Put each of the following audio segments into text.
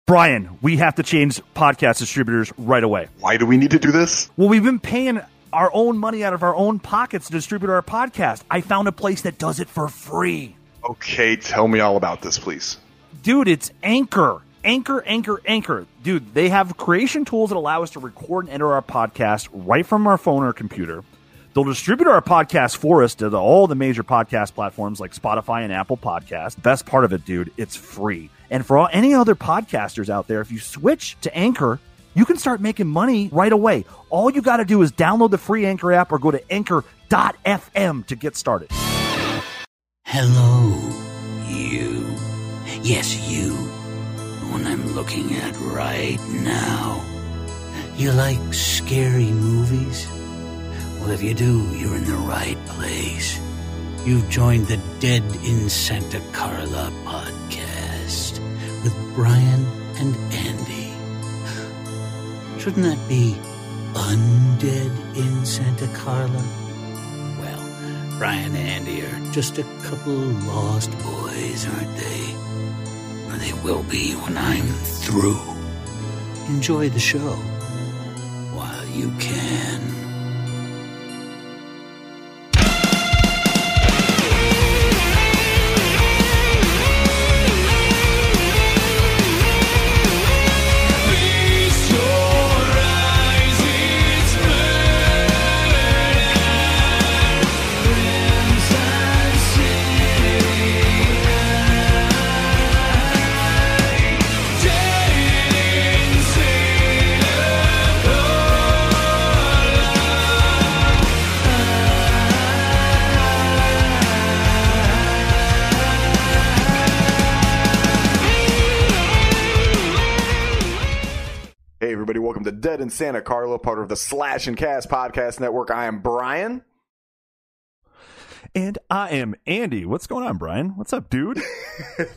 Bryan, we have to change podcast distributors right away. Why do we need to do this? Well, we've been paying our own money out of our own pockets to distribute our podcast. I found a place that does it for free. Okay, tell me all about this, please. Dude, it's Anchor. Anchor. Dude, they have creation tools that allow us to record and enter our podcast right from our phone or computer. They'll distribute our podcast for us to all the major podcast platforms like Spotify and Apple Podcasts. Best part of it, dude, it's free. And for any other podcasters out there, if you switch to Anchor, you can start making money right away. All you got to do is download the free Anchor app or go to anchor.fm to get started. Hello, you. Yes, you. The one I'm looking at right now. You like scary movies? Well, if you do, you're in the right place. You've joined the Dead in Santa Carla podcast with Bryan and Andy. Shouldn't that be Undead in Santa Carla? Well, Bryan and Andy are just a couple lost boys, aren't they? Or they will be when I'm through. Enjoy the show while you can. Welcome to Dead in Santa Carla, part of the Slash and Cast podcast network. I am Bryan. And I am Andy. What's going on, Bryan? What's up, dude?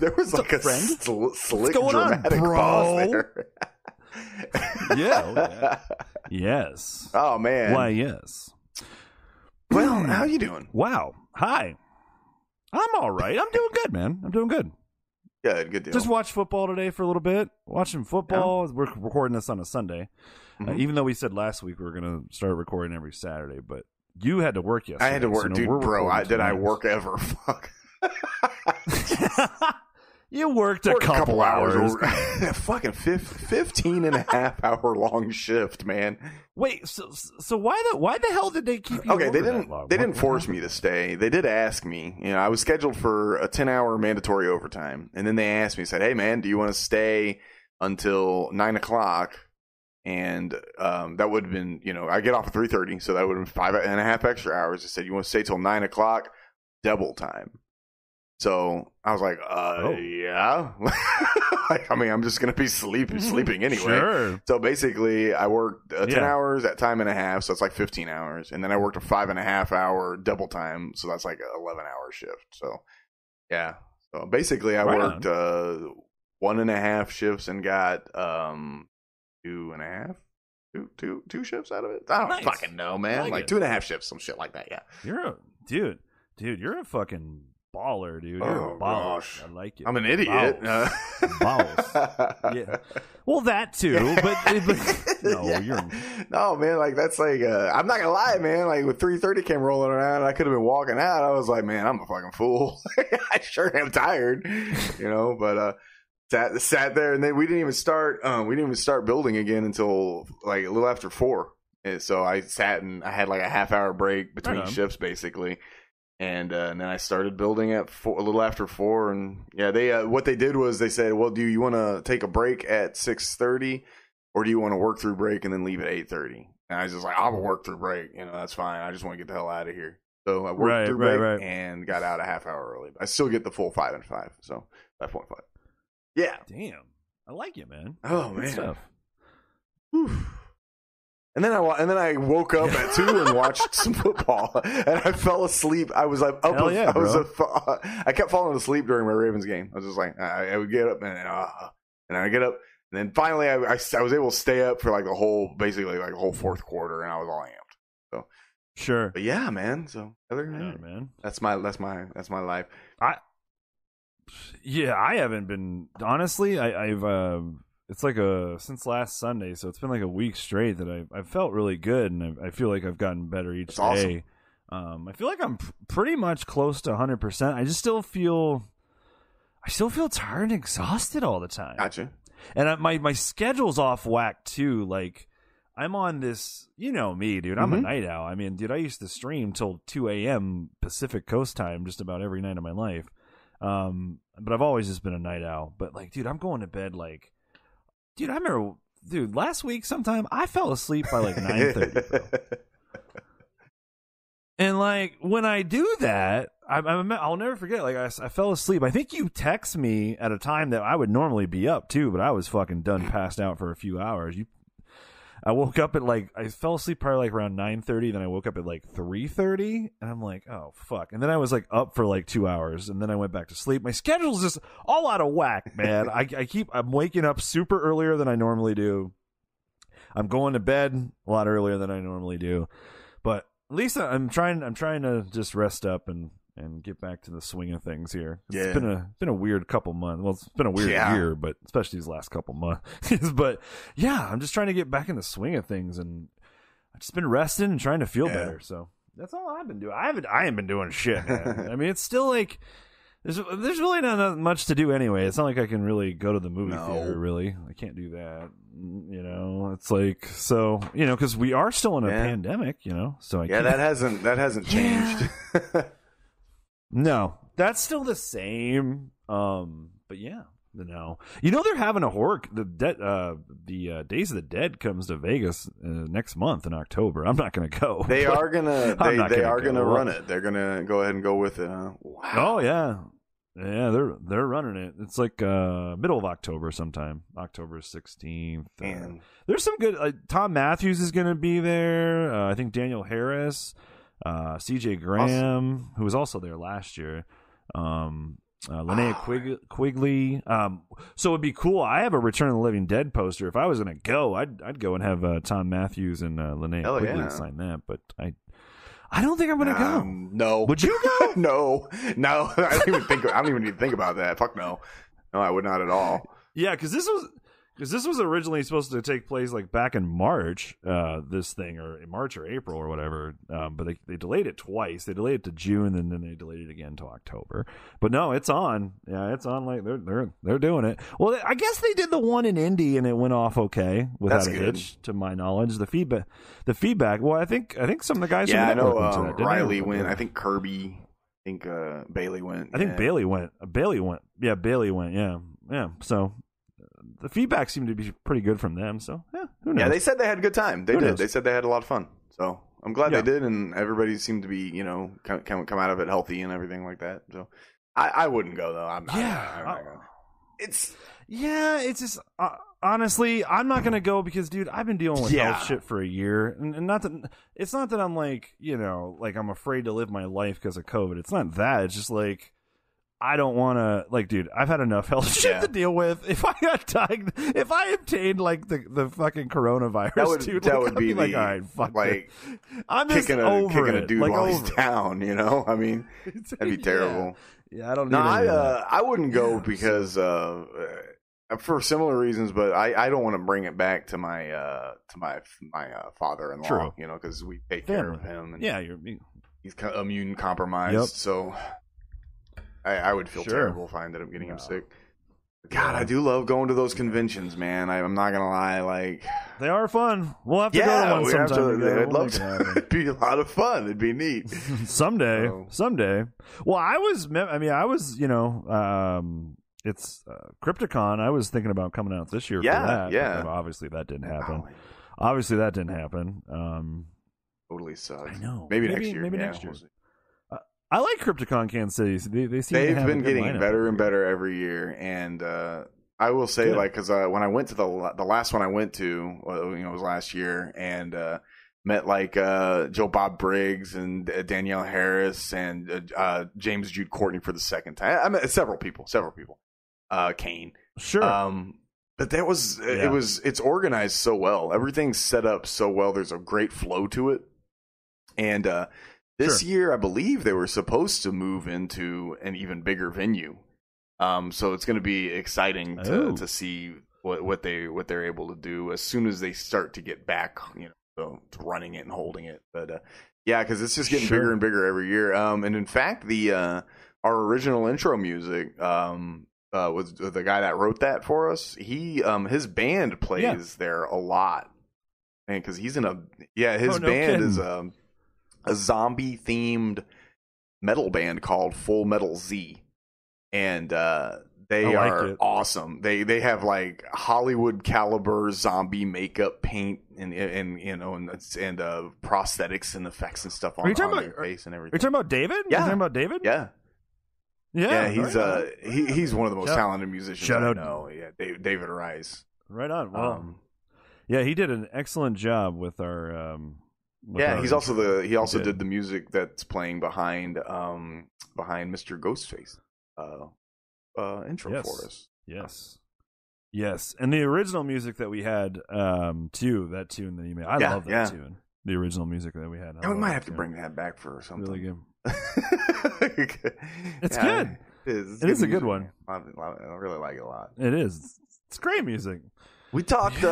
There was What's like up, a friend? slick, going dramatic on, bro? pause there. Yeah. Yes. Oh, man. Why, yes. Well, how you doing? Wow. Hi. I'm all right. I'm doing good, man. I'm doing good. Good deal. Just watched football today for a little bit. Watching football. Yeah. We're recording this on a Sunday. Mm-hmm. Even though we said last week we were going to start recording every Saturday, but you had to work yesterday. I had to work, so dude, bro. Did I work ever? Fuck. You worked a couple hours. Fucking 15 and a half hour long shift, man. Wait, so why the hell did they keep you okay, over that long? They didn't force me to stay. They did ask me. You know, I was scheduled for a 10-hour mandatory overtime, and then they asked me, said, "Hey, man, do you want to stay until 9 o'clock?" And that would have been, you know, I get off at 3:30, so that would have been 5.5 extra hours. They said, "You want to stay till 9 o'clock, double time." So I was like, yeah. Like, I mean, I'm just going to be sleeping anyway. Sure. So basically, I worked 10 hours at time and a half, so that's like 15 hours. And then I worked a 5.5 hour double time, so that's like an 11-hour shift. So, yeah. So basically, I worked 1.5 shifts and got 2.5? Two shifts out of it? I don't fucking know, man. Like 2.5 shifts, some shit like that, yeah. Dude, you're a fucking baller, dude. You're a baller. Gosh. I like it. I'm an idiot. Balls. Yeah. Well, that too, but no, no, man. Like that's like I'm not gonna lie, man. Like with 3:30 came rolling around, I could have been walking out. I was like, man, I'm a fucking fool. I sure am tired, you know. But sat there, and then we didn't even start. We didn't even start building again until like a little after 4. And so I sat and I had like a half-hour break between shifts, basically. And then I started building at 4, a little after 4, and yeah, they what they did was they said, "Well, do you want to take a break at 6:30, or do you want to work through break and then leave at 8:30?" And I was just like, "I'm gonna work through break, you know, that's fine. I just want to get the hell out of here." So I worked through break and got out a half hour early. I still get the full 5 and 5, so 5.5. Yeah, damn, I like it, man. Oh good man. Stuff. Whew. And then I woke up at 2 and watched some football, and I fell asleep. I was like, I kept falling asleep during my Ravens game. I was just like, I would get up and I get up, and then finally I was able to stay up for like basically like the whole fourth quarter, and I was all amped. So sure, but yeah, man. So other than that, man, that's my life. I haven't been honestly. I've it's like since last Sunday, so it's been like a week straight that I felt really good, and I feel like I've gotten better each day. Awesome. I feel like I'm pretty much close to 100%. I still feel tired and exhausted all the time. Gotcha. And my schedule's off whack too. Like, I'm on this, you know me, dude. I'm a night owl. I mean, dude, I used to stream till 2 a.m. Pacific Coast time just about every night of my life. But I've always just been a night owl. But like, dude, I'm going to bed like, dude, I remember, dude, last week sometime I fell asleep by like 9:30, bro. And like, when I do that, I'll never forget. Like, I fell asleep. I think you text me at a time that I would normally be up too, but I was fucking done, passed out for a few hours. I woke up at like, I fell asleep probably like around 9:30. Then I woke up at like 3:30, and I'm like, oh fuck. And then I was like up for like 2 hours, and then I went back to sleep. My schedule's just all out of whack, man. I'm waking up super earlier than I normally do. I'm going to bed a lot earlier than I normally do, but at least I'm trying to just rest up and get back to the swing of things here. It's been a weird couple months. Well, it's been a weird year, but especially these last couple months. But yeah, I'm just trying to get back in the swing of things, and I've just been resting and trying to feel better. So that's all I've been doing. I haven't been doing shit, man. I mean, it's still like there's really not much to do anyway. It's not like I can really go to the movie theater. Really, I can't do that. You know, it's like, so, you know, because we are still in a pandemic. You know, so that hasn't changed. No, that's still the same. But yeah, no. You know, they're having a horror. The Days of the Dead comes to Vegas next month in October. I'm not going to go. They are gonna run it. They're gonna go ahead and go with it. Huh? Wow. Oh yeah, they're running it. It's like middle of October sometime, October 16th. There's some good. Tom Matthews is going to be there. I think Daniel Harris. CJ Graham, who was also there last year, Linnea Quigley. So it'd be cool. I have a Return of the Living Dead poster. If I was going to go, I'd go and have Tom Matthews and Linnea Quigley sign that. But I don't think I'm going to go. No. Would you go? No. I don't even need to think about that. Fuck no. No, I would not at all. Yeah, because this was originally supposed to take place like back in March, this thing, or in March or April or whatever. But they delayed it twice. They delayed it to June, and then they delayed it again to October. But no, it's on. Yeah, it's on. Like they're doing it. Well, I guess they did the one in Indy, and it went off okay without a hitch, to my knowledge. The feedback. Well, I think some of the guys. Yeah, I know. Riley went. I think Kirby. I think Bailey went. I think Bailey went. Bailey went. Yeah, Bailey went. Yeah. So. The feedback seemed to be pretty good from them, so who knows? Yeah, they said they had a good time. They did. They said they had a lot of fun. So I'm glad they did, and everybody seemed to be, you know, come out of it healthy and everything like that. So I wouldn't go though. I'm not gonna. It's just honestly, I'm not gonna go because, dude, I've been dealing with health shit for a year, and not that it's not that I'm like, you know, like I'm afraid to live my life because of COVID. It's not that. It's just like, I don't want to, like, dude, I've had enough health shit to deal with. If I obtained like the fucking coronavirus, that would be like, all right, fuck, like, I'm just kicking a dude like, while he's down. You know, I mean, that'd be terrible. Yeah, I don't. I wouldn't go because for similar reasons, but I don't want to bring it back to my father-in-law. True. You know, because we take care of him. And he's immune compromised, so. I would feel terrible if I ended up getting him sick. God, I do love going to those conventions, man. I'm not gonna lie, like, they are fun. We'll have to go to one sometime. I'd love to. It'd be a lot of fun. It'd be neat. Someday. Well, I was, you know, it's Crypticon. I was thinking about coming out this year for that. Yeah. Obviously, that didn't happen. Totally sucks. I know. Maybe next year. Maybe next year. I like Crypticon Kansas City. They've been getting better and better every year, and I will say, like, because when I went to the last one I went to, you know, was last year, and met like Joe Bob Briggs and Danielle Harris and James Jude Courtney for the second time. I met several people. Kane, sure. But that was it's organized so well. Everything's set up so well. There's a great flow to it, and this year, I believe they were supposed to move into an even bigger venue. So it's going to be exciting to see what they're able to do as soon as they start to get back, to running it and holding it. But yeah, because it's just getting bigger and bigger every year. And in fact, our original intro music was the guy that wrote that for us. He his band plays there a lot, man, because he's in his band is a zombie themed metal band called Full Metal Z, and they are awesome. They have like Hollywood caliber zombie makeup paint and prosthetics and effects and stuff on their face and everything. Are you talking about David? Yeah. Are you talking about David? Yeah. Yeah, he's one of the most talented musicians I know. Yeah, David Rice. Right on. Well, yeah, he did an excellent job with our. He also did the music that's playing behind Mr. Ghostface intro for us. Yes, and the original music that we had too. That tune that you made, I love that tune. The original music that we had. And we might have to bring that back for something. Really good. It's good. It is a good one. I really like it a lot. It is. It's great music. We talked.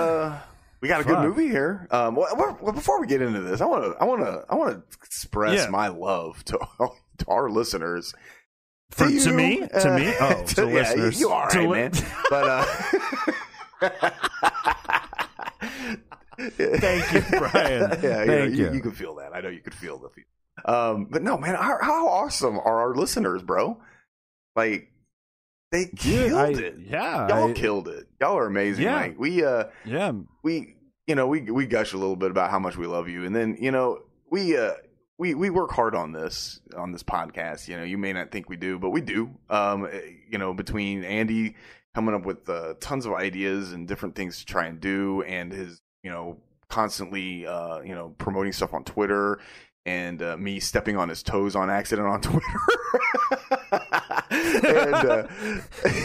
We got a good movie here. Well, before we get into this, I want to express my love to our listeners. To me? Oh, to listeners. You are right, man. But thank you, Brian. Thank you. You can feel that. I know you could feel the feel. But no, man, how awesome are our listeners, bro? Like, they killed it. Yeah, y'all killed it. Y'all are amazing. Yeah, like, we gush a little bit about how much we love you, and then we work hard on this podcast. You may not think we do, but we do. Between Andy coming up with tons of ideas and different things to try and do, and his constantly promoting stuff on Twitter, and me stepping on his toes on accident on Twitter. And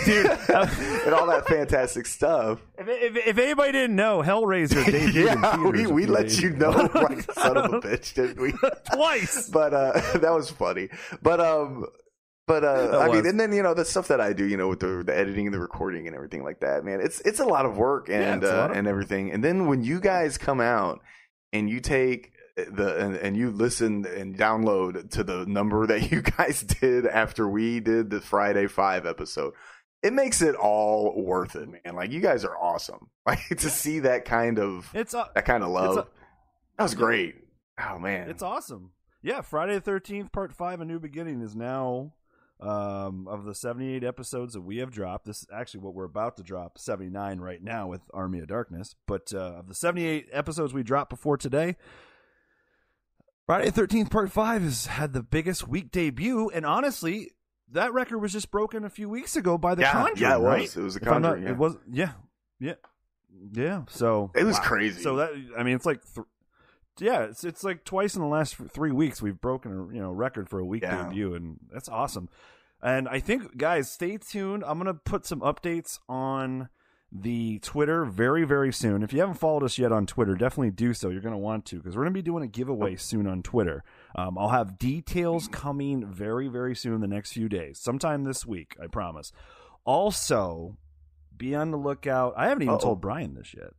dude, and all that fantastic stuff. If anybody didn't know, Hellraiser debuted we let you know, like son of a bitch, didn't we? Twice. But that was funny. But I mean, and then the stuff that I do, with the editing and the recording and everything like that, man, it's a lot of work and everything. And then when you guys come out and you take and you listen and download to the number that you guys did after we did the Friday 5 episode, it makes it all worth it, man. Like, you guys are awesome. Like, to see that kind of love, that was great. Oh man, it's awesome. Yeah, Friday the 13th, Part 5, A New Beginning is now of the 78 episodes that we have dropped. This is actually what we're about to drop, 79 right now with Army of Darkness. But of the 78 episodes we dropped before today, Friday the 13th Part 5 has had the biggest week debut, and honestly, that record was just broken a few weeks ago by The Conjuring. Yeah, it was. Right? It was The Conjuring. It was. Yeah. So it was crazy. So that, I mean, it's like, it's like twice in the last 3 weeks we've broken a record for a week debut, and that's awesome. And I think, guys, stay tuned. I'm gonna put some updates on the Twitter very, very soon. If you haven't followed us yet on Twitter, definitely do so. You're going to want to, because we're going to be doing a giveaway soon on Twitter. I'll have details coming very, very soon the next few days, sometime this week, I promise. Also, be on the lookout. I haven't even told Bryan this yet.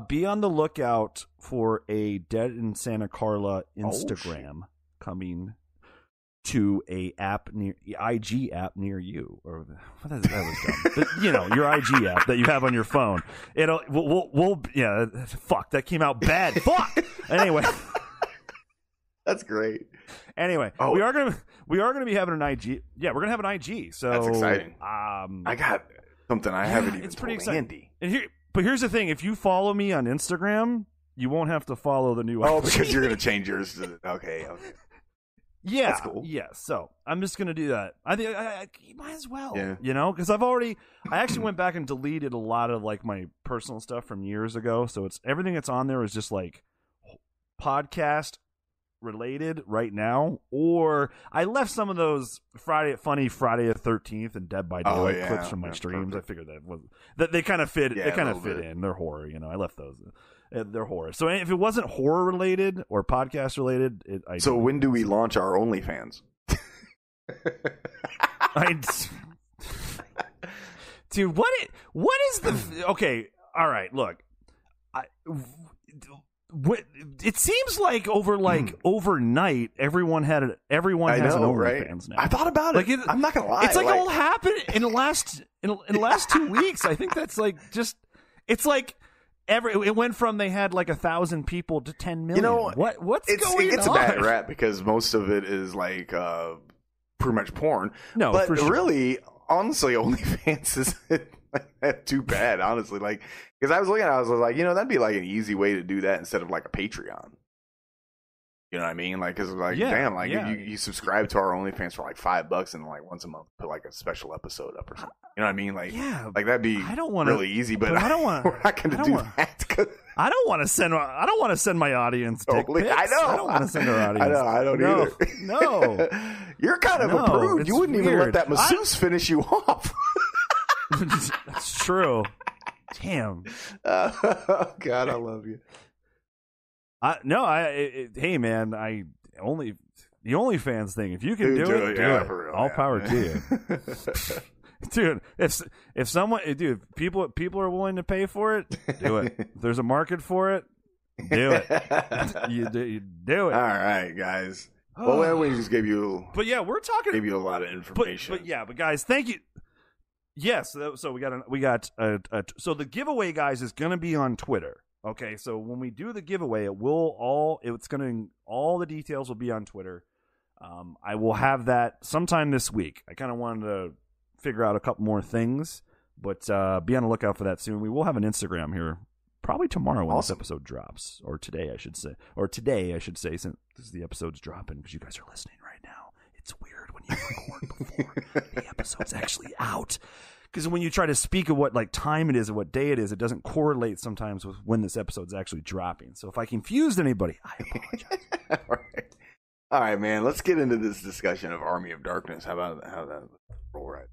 Be on the lookout for a Dead in Santa Carla Instagram coming to a IG app near you, or that was dumb. But, your IG app that you have on your phone. Fuck, that came out bad. Fuck. Anyway, that's great. Anyway, we are gonna be having an IG. Yeah, we're gonna have an IG. So that's exciting. I got something I haven't even. It's pretty told exciting. Andy. But here's the thing: if you follow me on Instagram, you won't have to follow the new. Oh, because you're gonna change yours to okay. Yeah, that's cool. Yeah, so I'm just gonna do that. I think you might as well, yeah. Because I actually went back and deleted a lot of like my personal stuff from years ago. So it's everything that's on there is just like podcast related right now. Or I left some of those Friday the 13th and Dead by Daylight clips from my streams. Perfect. I figured that they kind of fit. They kind of fit in. They're horror, I left those. They're horror. So if it wasn't horror related or podcast related, so when do we launch our OnlyFans? Dude, what is the okay? All right, look, it seems like overnight, everyone has an OnlyFans now. I thought about it. I'm not gonna lie. It's all happened in the last 2 weeks. I think that's it's like it went from they had 1,000 people to 10 million. What's going on? It gets a bad rap because most of it is pretty much porn. No, but for sure. really, honestly, OnlyFans isn't that too bad. Honestly, because I was looking at it, I was like, that'd be an easy way to do that instead of a Patreon. You know what I mean? Because you subscribe to our OnlyFans for $5 and once a month put a special episode up or something. You know what I mean? That'd be really easy, but I don't want. We're not going to do that. I don't want to send my audience dick pics. I know. I don't want to send our audience. I don't either. No. You're kind of a prude. You wouldn't even let that masseuse finish you off. That's true. Damn. Oh, God, I love you. Hey man, the OnlyFans thing. If you can do it, do it. For real, all power to you, dude. If someone, people are willing to pay for it, do it. If there's a market for it, do it. you do it. All right, guys. Well, we just gave you. But yeah, we're talking. Gave you a lot of information. But guys, thank you. Yes, so we got so the giveaway, guys, is going to be on Twitter. Okay, so when we do the giveaway, all the details will be on Twitter. I will have that sometime this week. I kind of wanted to figure out a couple more things, but be on the lookout for that soon. We will have an Instagram here probably tomorrow when this episode drops, or today I should say, since the episode's dropping because you guys are listening right now. It's weird when you record before the episode's actually out. Because when you try to speak of what time it is and what day it is, it doesn't correlate sometimes with when this episode's actually dropping. So if I confused anybody, I apologize. All right, man. Let's get into this discussion of Army of Darkness. How that roll right?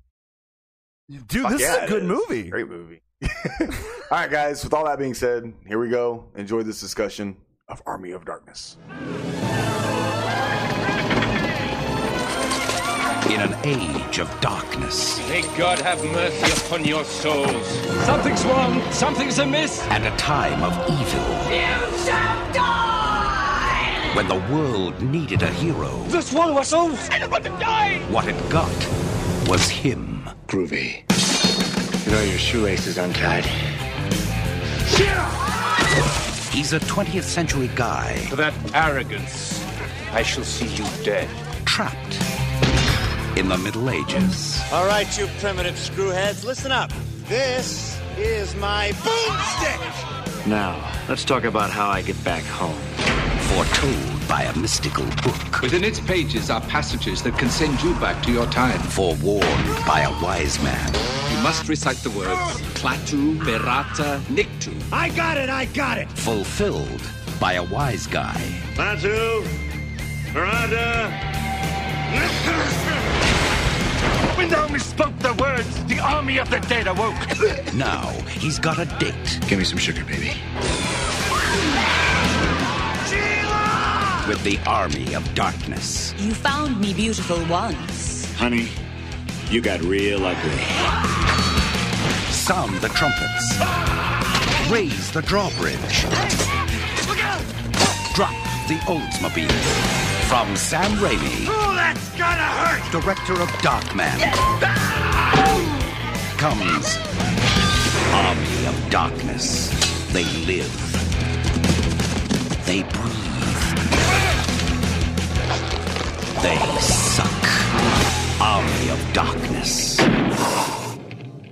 Dude, this is a good movie. Great movie. All right, guys. With all that being said, here we go. Enjoy this discussion of Army of Darkness. In an age of darkness. May God have mercy upon your souls. Something's wrong. Something's amiss. And a time of evil. You shall die! When the world needed a hero. The swallow us souls. I don't want to die! What it got was him. Groovy. Your shoelace is untied. He's a 20th century guy. For that arrogance, I shall see you dead. Trapped in the Middle Ages. All right, you primitive screwheads, listen up. This is my boomstick. Now, let's talk about how I get back home. Foretold by a mystical book. Within its pages are passages that can send you back to your time. Forewarned by a wise man. You must recite the words Klaatu, Berata, Niktu. I got it. Fulfilled by a wise guy. Klaatu, Berata, When thou misspoke the words, the army of the dead awoke. Now he's got a date. Give me some sugar, baby. With the Army of Darkness. You found me beautiful once. Honey, you got real ugly. Sound the trumpets. Raise the drawbridge. Drop the Oldsmobile. From Sam Raimi. Oh, that's gonna hurt! Director of Darkman. Comes Army of Darkness. They live. They breathe. They suck. Army of Darkness.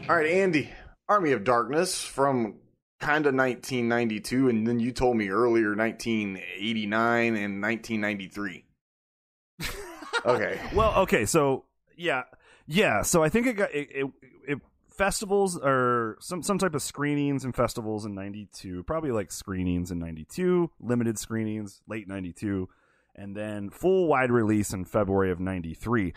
All right, Andy. Army of Darkness from kind of 1992, and then you told me earlier 1989 and 1993. Okay. Well, okay, so yeah. So I think it got it festivals or some type of screenings and festivals in 92, probably screenings in 92, limited screenings late 92, and then full wide release in February of 93.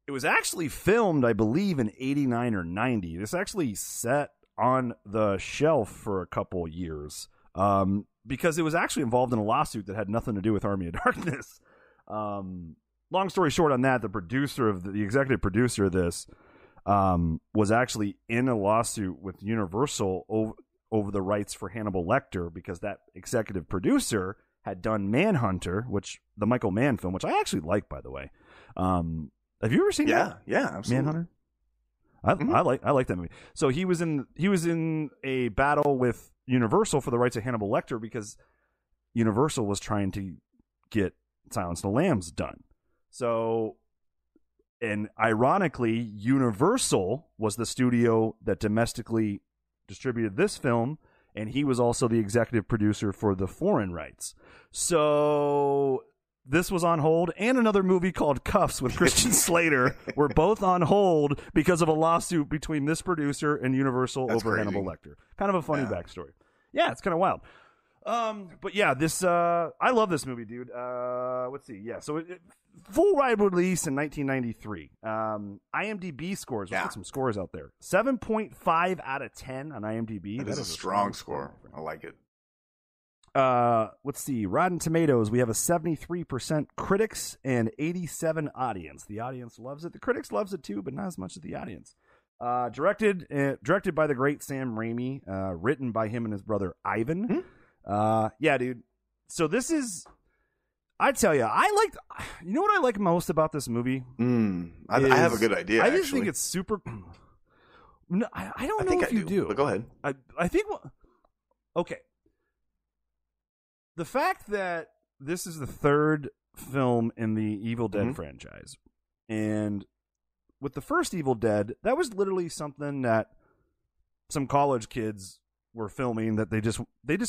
It was actually filmed, I believe, in 89 or 90. This actually sat on the shelf for a couple years because it was actually involved in a lawsuit that had nothing to do with Army of Darkness. Long story short on that, the executive producer of this was actually in a lawsuit with Universal over the rights for Hannibal Lecter because that executive producer had done Manhunter, the Michael Mann film, which I actually like, by the way. Have you ever seen that? Yeah, absolutely. Manhunter? I like that movie. So he was in a battle with Universal for the rights of Hannibal Lecter because Universal was trying to get Silence of the Lambs done. So, and ironically, Universal was the studio that domestically distributed this film, and he was also the executive producer for the foreign rights. So this was on hold, and another movie called Cuffs with Christian Slater were both on hold because of a lawsuit between this producer and Universal over crazy. Hannibal Lecter. Kind of a funny backstory. Yeah, it's kind of wild. But yeah, this I love this movie, dude. Let's see. Yeah, so full wide release in 1993. IMDb scores. Let's get some scores out there. 7.5 out of 10 on IMDb. That is a strong score. I like it. Let's see. Rotten Tomatoes, we have a 73% critics and 87 audience. The audience loves it. The critics loves it too, but not as much as the audience. Directed by the great Sam Raimi. Written by him and his brother Ivan. Yeah, dude. So this is, I tell you, you know what I like most about this movie? I have a good idea. I just think it's super. No, I don't know if you do. But go ahead. I think. Okay. The fact that this is the third film in the Evil Dead franchise, and with the first Evil Dead, that was literally something that some college kids were filming that they just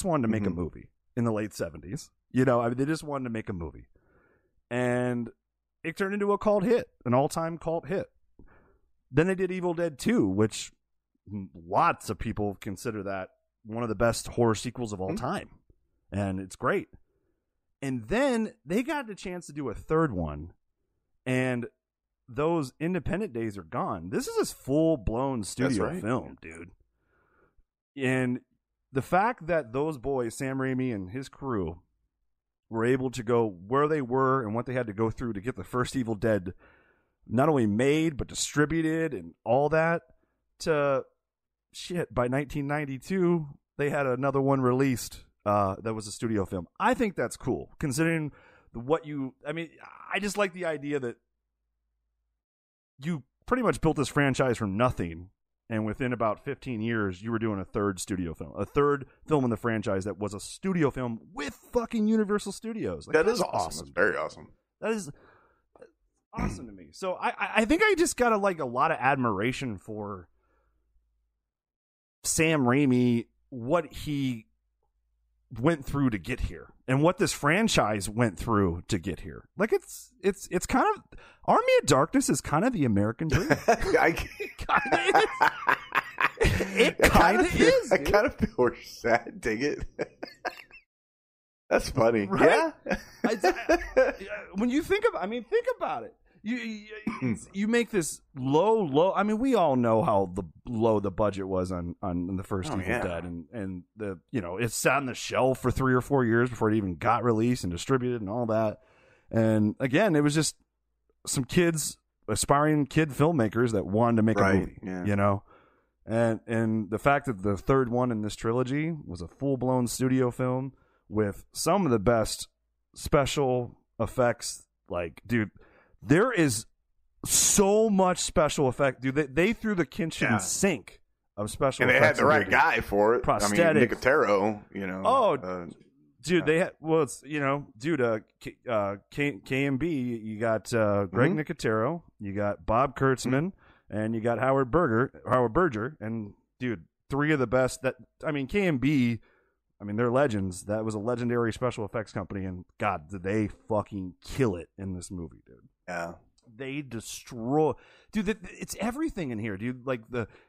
wanted to make a movie in the late 70s. You know, I mean, they just wanted to make a movie. And it turned into a cult hit, an all-time cult hit. Then they did Evil Dead 2, which lots of people consider that one of the best horror sequels of all time. And it's great. And then they got the chance to do a third one, and those independent days are gone. This is a full-blown studio film, dude. And the fact that those boys, Sam Raimi and his crew, were able to go where they were and what they had to go through to get the first Evil Dead not only made, but distributed and all that, to shit, by 1992, they had another one released that was a studio film. I think that's cool, considering I just like the idea that you pretty much built this franchise from nothing, and within about 15 years, you were doing a third studio film. A third film in the franchise that was a studio film with fucking Universal Studios. Like, that is awesome. That's very awesome. That is awesome to me. So I think I just got a lot of admiration for Sam Raimi, what he went through to get here, and what this franchise went through to get here. Like, it's kind of, Army of Darkness is kind of the American dream. It kind of is. I kind of feel we're sad. Dig it. That's funny. Right? Yeah. When you think about it. You make this low. I mean, we all know how low the budget was on the first Evil Dead, and the it sat on the shelf for 3 or 4 years before it even got released and distributed and all that. And again, it was just some aspiring kid filmmakers that wanted to make a movie. Yeah. And the fact that the third one in this trilogy was a full blown studio film with some of the best special effects, like, dude. There is so much special effect, dude. They threw the kitchen sink of special effects. And they had the right guy for it. Prosthetic. I mean, Nicotero, Oh, dude, they had, KMB, you got Greg Nicotero, you got Bob Kurtzman, and you got Howard Berger. And, dude, three of the best KMB, they're legends. That was a legendary special effects company, and God, did they fucking kill it in this movie, dude. Yeah, they destroy, dude. It's everything in here, dude. Like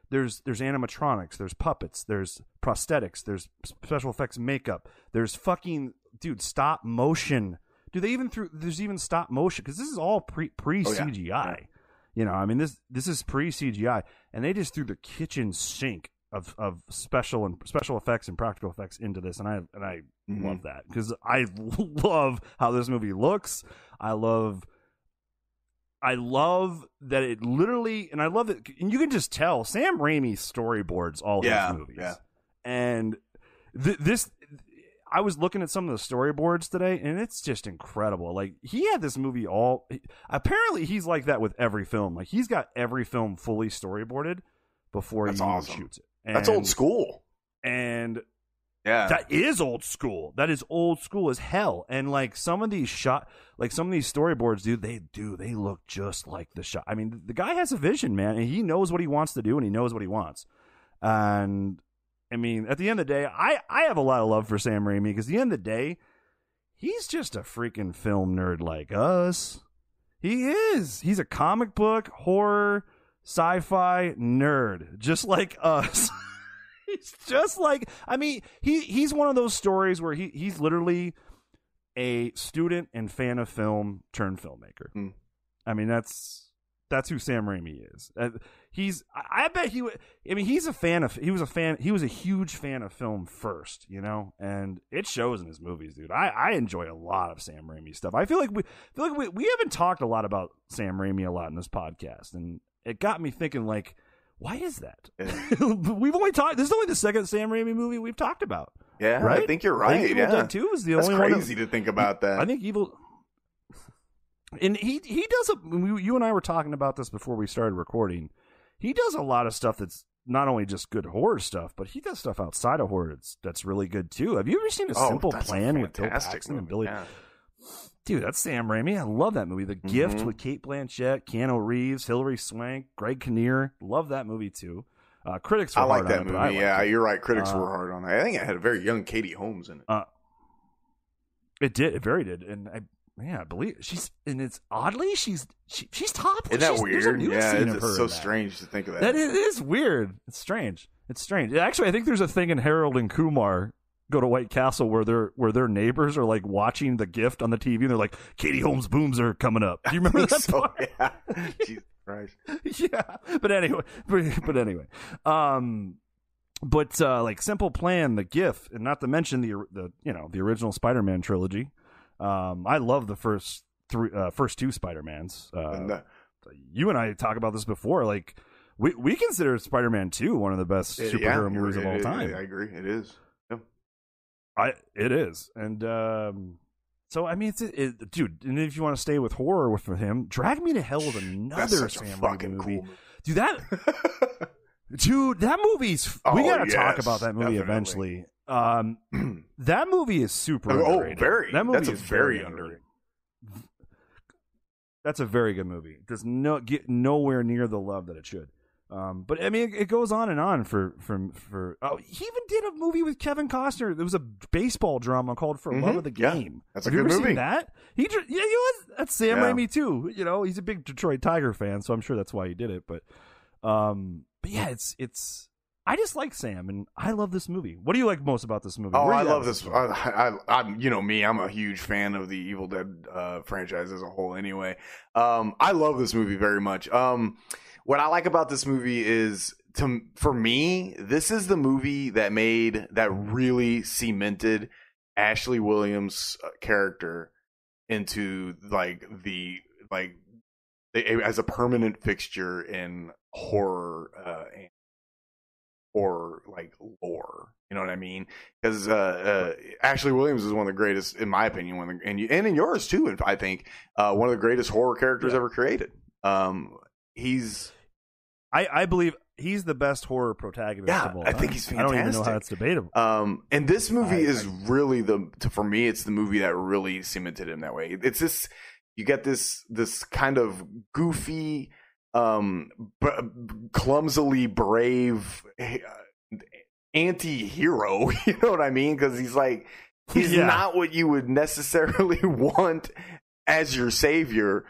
there's animatronics, there's puppets, there's prosthetics, there's special effects makeup, there's fucking, dude, stop motion. Dude, there's even stop motion, because this is all pre CGI. Yeah. This is pre CGI, and they just threw the kitchen sink of special effects and practical effects into this, and I love that, because I love how this movie looks. I love that it literally, and I love it, and you can just tell Sam Raimi storyboards all his movies. Yeah. And this, I was looking at some of the storyboards today, and it's just incredible. Like, he had this movie apparently he's like that with every film. Like, he's got every film fully storyboarded before he shoots it. And, that's old school. And yeah, that is old school. That is old school as hell. And like some of these storyboards, dude, they look just like the shot. I mean, the guy has a vision, man, and he knows what he wants to do, and he knows what he wants. And I mean, at the end of the day, I have a lot of love for Sam Raimi, because at the end of the day, he's just a freaking film nerd like us. He is. He's a comic book, horror, sci-fi nerd, just like us. He's just like, I mean, he's one of those stories where he's literally a student and fan of film turned filmmaker. Mm. I mean, that's who Sam Raimi is. I bet he was a huge fan of film first, you know, and it shows in his movies, dude. I enjoy a lot of Sam Raimi stuff. I feel like we haven't talked a lot about Sam Raimi a lot in this podcast, and it got me thinking, like, why is that? We've only talked. This is only the second Sam Raimi movie we've talked about. Yeah, right? I think you're right. I think Evil Dead 2 is the only one. That's crazy to think about that. I think and he does you and I were talking about this before we started recording. He does a lot of stuff that's not only just good horror stuff, but he does stuff outside of horror that's really good too. Have you ever seen A Simple Plan with Bill Paxton and Billy? Yeah. Dude, that's Sam Raimi. I love that movie. The Gift with Cate Blanchett, Keanu Reeves, Hilary Swank, Greg Kinnear. Love that movie too. Critics were hard on it. I like that movie. Yeah, you're right. Critics were hard on it. I think it had a very young Katie Holmes in it. It did. It very did. And I believe she's topless. Isn't that weird? Yeah, it's so strange to think of that. That is weird. It's strange. Actually, I think there's a thing in Harold and Kumar Go to White Castle where their neighbors are like watching The Gift on the TV, and they're like, Katie Holmes' booms are coming up. Do you remember that part? Yeah. Jesus Christ. Yeah. But anyway. Like Simple Plan, The Gift, and not to mention the original Spider-Man trilogy. I love the first two Spider-Mans. You and I talk about this before. Like we consider Spider-Man 2 one of the best superhero movies of all time. I agree. It is. It is, and so I mean, dude. And if you want to stay with horror with him, Drag Me to Hell with another Sam Raimi movie. Cool. Dude, that movie's. We gotta talk about that movie eventually. That movie is super. Underrated. Very. That movie is very underrated. That's a very good movie. It does get nowhere near the love that it should. But I mean, it goes on and on for. He even did a movie with Kevin Costner. There was a baseball drama called For Love of the Game. That's a good movie. Have you ever seen that? That's Sam Raimi too. You know, he's a big Detroit Tiger fan, so I'm sure that's why he did it. But yeah, it's. I just like Sam, and I love this movie. What do you like most about this movie? Oh, I love this. I'm you know me. I'm a huge fan of the Evil Dead franchise as a whole. Anyway, I love this movie very much. What I like about this movie is, for me, this is the movie that really cemented Ashley Williams' character into as a permanent fixture in horror or like lore. You know what I mean? Because Ashley Williams is one of the greatest, in my opinion, and in yours too. I think one of the greatest horror characters ever created. I believe he's the best horror protagonist of all time. I think he's fantastic. I don't even know how that's debatable. And this movie is really for me, it's the movie that really cemented him that way. It's this, you get this kind of goofy, clumsily brave anti-hero. You know what I mean? Because he's not what you would necessarily want as your savior,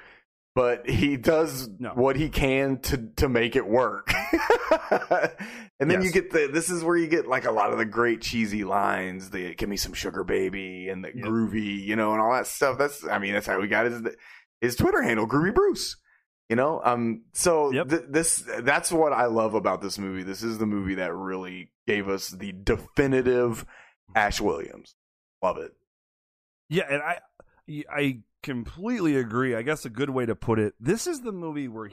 but he does what he can to make it work. And then you get this is where you get like a lot of the great cheesy lines, the "give me some sugar baby" and the groovy, and all that stuff. That's how we got his Twitter handle, Groovy Bruce. That's what I love about this movie. This is the movie that really gave us the definitive Ash Williams. Love it. Yeah, and I completely agree. I guess a good way to put it, this is the movie where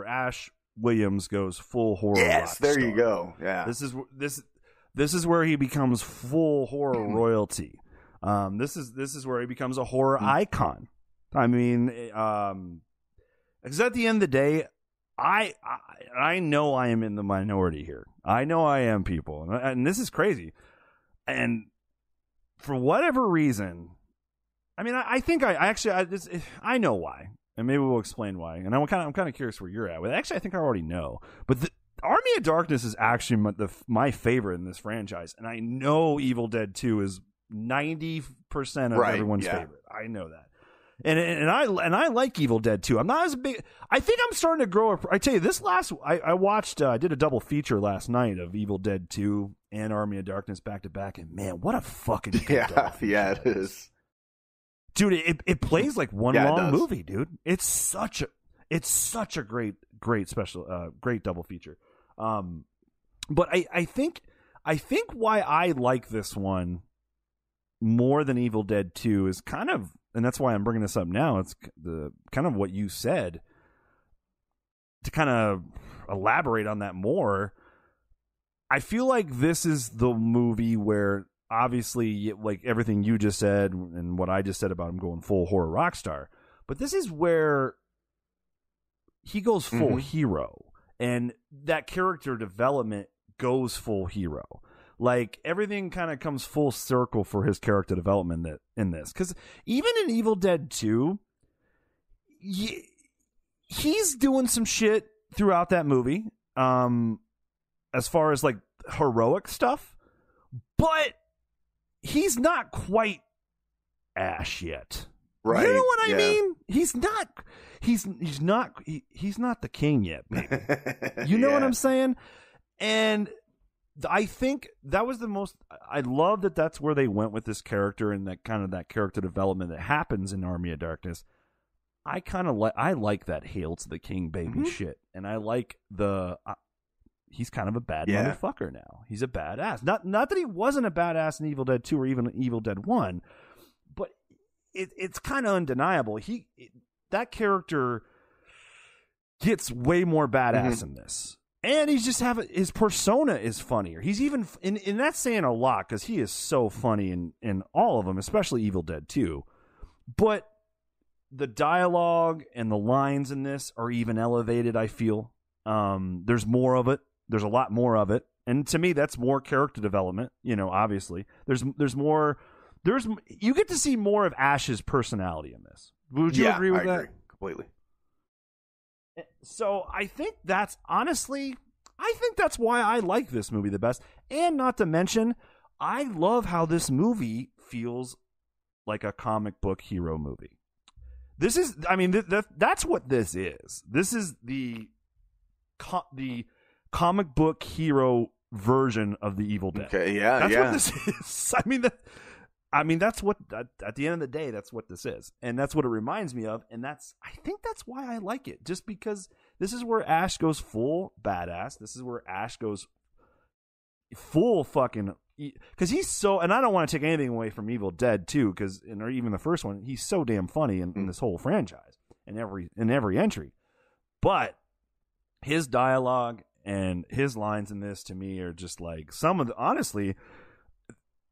Ash Williams goes full horror. Yes, there star. you go. Yeah, this is where he becomes full horror royalty. This is where he becomes a horror icon. I mean, because at the end of the day, I know I am in the minority here. I know I am, people, and this is crazy. And for whatever reason, I mean, I think I know why, and maybe we'll explain why. And I'm kind of curious where you're at. Well, actually, I think I already know. But the Army of Darkness is actually my favorite in this franchise, and I know Evil Dead 2 is 90% of everyone's favorite. I know that. And I like Evil Dead 2. I'm not as big. I think I'm starting to grow up. I tell you, I watched. I did a double feature last night of Evil Dead 2 and Army of Darkness back to back, and man, what a fucking good double feature. Yeah, it is, dude. It plays like one long movie, dude. It's such a great special, great double feature. But I think why I like this one more than Evil Dead 2 is kind of. And that's why I'm bringing this up now. It's the kind of what you said. To kind of elaborate on that more, I feel like this is the movie where, obviously, like everything you just said and what I just said about him going full horror rock star, but this is where he goes full hero, and that character development goes full hero. Like, everything kind of comes full circle for his character development in this. Because even in Evil Dead 2, he's doing some shit throughout that movie, as far as, like, heroic stuff. But he's not quite Ash yet. Right. You know what I mean? He's not the king yet, baby. You know what I'm saying? And I think that was the most. I love that that's where they went with this character and that kind of that character development that happens in Army of Darkness. I like that hail to the king baby shit, and I like he's kind of a bad motherfucker now. He's a badass. Not that he wasn't a badass in Evil Dead 2 or even Evil Dead 1, but it's kind of undeniable. That character gets way more badass in this. And he's just his persona is funnier. He's even, and that's saying a lot because he is so funny in all of them, especially Evil Dead 2. But the dialogue and the lines in this are even elevated, I feel. There's more of it. There's a lot more of it. And to me, that's more character development, obviously. There's more, you get to see more of Ash's personality in this. Would you agree with that? Agree completely. So I think that's why I like this movie the best. And not to mention, I love how this movie feels like a comic book hero movie. This is, I mean, that's what this is. This is the comic book hero version of the Evil Dead. Okay, yeah, that's what this is. I mean, that's what, at the end of the day, that's what this is. And that's what it reminds me of. And I think that's why I like it. Just because this is where Ash goes full badass. This is where Ash goes full fucking, because he's so, and I don't want to take anything away from Evil Dead 2, or even the first one, he's so damn funny in this whole franchise, in every entry. But his dialogue and his lines in this, to me, are just like honestly,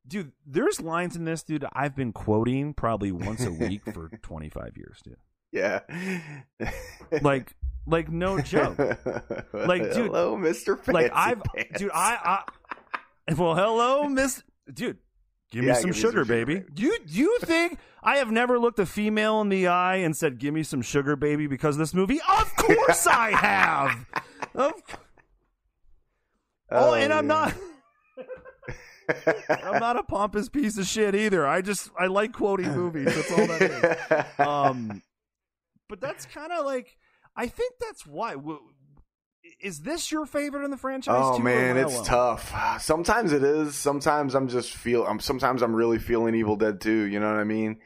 dude, there's lines in this, dude, I've been quoting probably once a week for 25 years, dude. Yeah. like no joke. Like, dude, hello, Mr. Fancy like Pants. Dude, well, hello, Miss, dude, give me some sugar, baby. Do you think I have never looked a female in the eye and said, give me some sugar, baby, because of this movie? Of course I have. And I'm not. I'm not a pompous piece of shit either. I like quoting movies. That's all that is. But that's kind of like, I think that's why. Is this your favorite in the franchise? Oh too, man, it's alone? tough. Sometimes it is. Sometimes sometimes I'm really feeling Evil Dead 2. You know what I mean?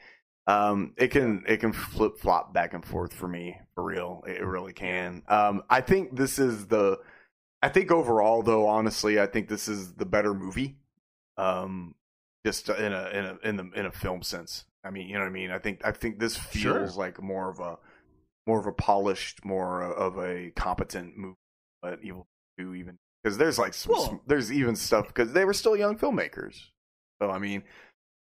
It can flip flop back and forth for me, for real. It really can. I think overall, though, honestly, I think this is the better movie. Just in a film sense. I mean, you know what I mean? I think this feels like more of a polished, more of a competent movie, but Evil 2 even, because there's like there's even stuff because they were still young filmmakers. So I mean,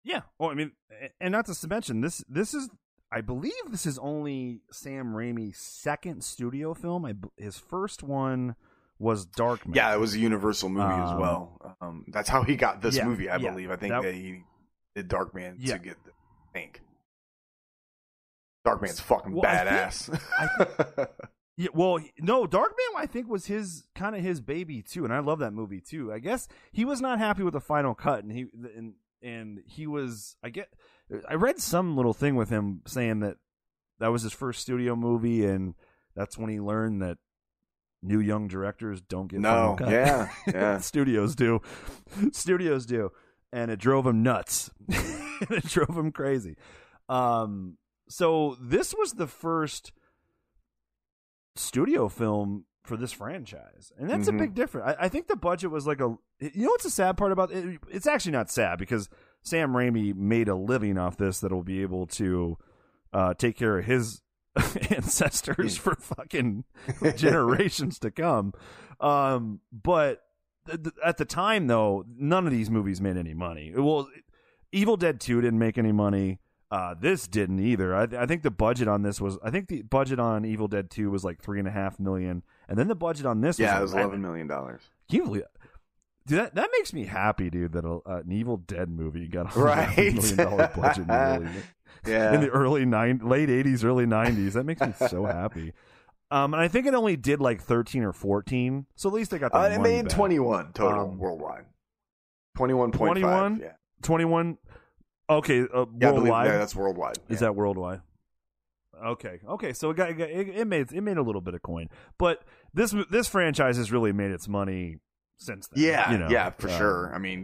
yeah. Well, I mean, and not to mention this is, I believe this is only Sam Raimi's second studio film. His first one was Darkman. Yeah, it was a Universal movie as well. That's how he got this movie, I believe. I think that he did Darkman to get the think. Darkman's fucking badass. Yeah, well, no, Darkman I think was his baby too, and I love that movie too. I guess he was not happy with the final cut, and he was. I read some little thing with him saying that was his first studio movie, and that's when he learned that new young directors don't get final cut. Yeah. Studios do, and it drove him nuts. It drove him crazy. So this was the first studio film for this franchise, and that's a big difference. I think the budget was like what's the sad part about it? It's actually not sad because Sam Raimi made a living off this that'll be able to take care of his ancestors for fucking generations to come. But at the time, though, none of these movies made any money. Well, Evil Dead 2 didn't make any money. This didn't either. I think the budget on this was. I think the budget on Evil Dead 2 was like $3.5 million, and then the budget on this was $11 million. Can you believe it? Dude, that makes me happy, dude. That an Evil Dead movie got $11 million budget. In the late 80s, early 90s. That makes me so happy. And I think it only did like 13 or 14, so at least they got the money it made back. 21 total worldwide. 21.5. Yeah. 21. Okay, worldwide. Yeah, that's worldwide. Is that worldwide? Okay. So it made a little bit of coin, but this franchise has really made its money since then. Yeah, for sure. I mean,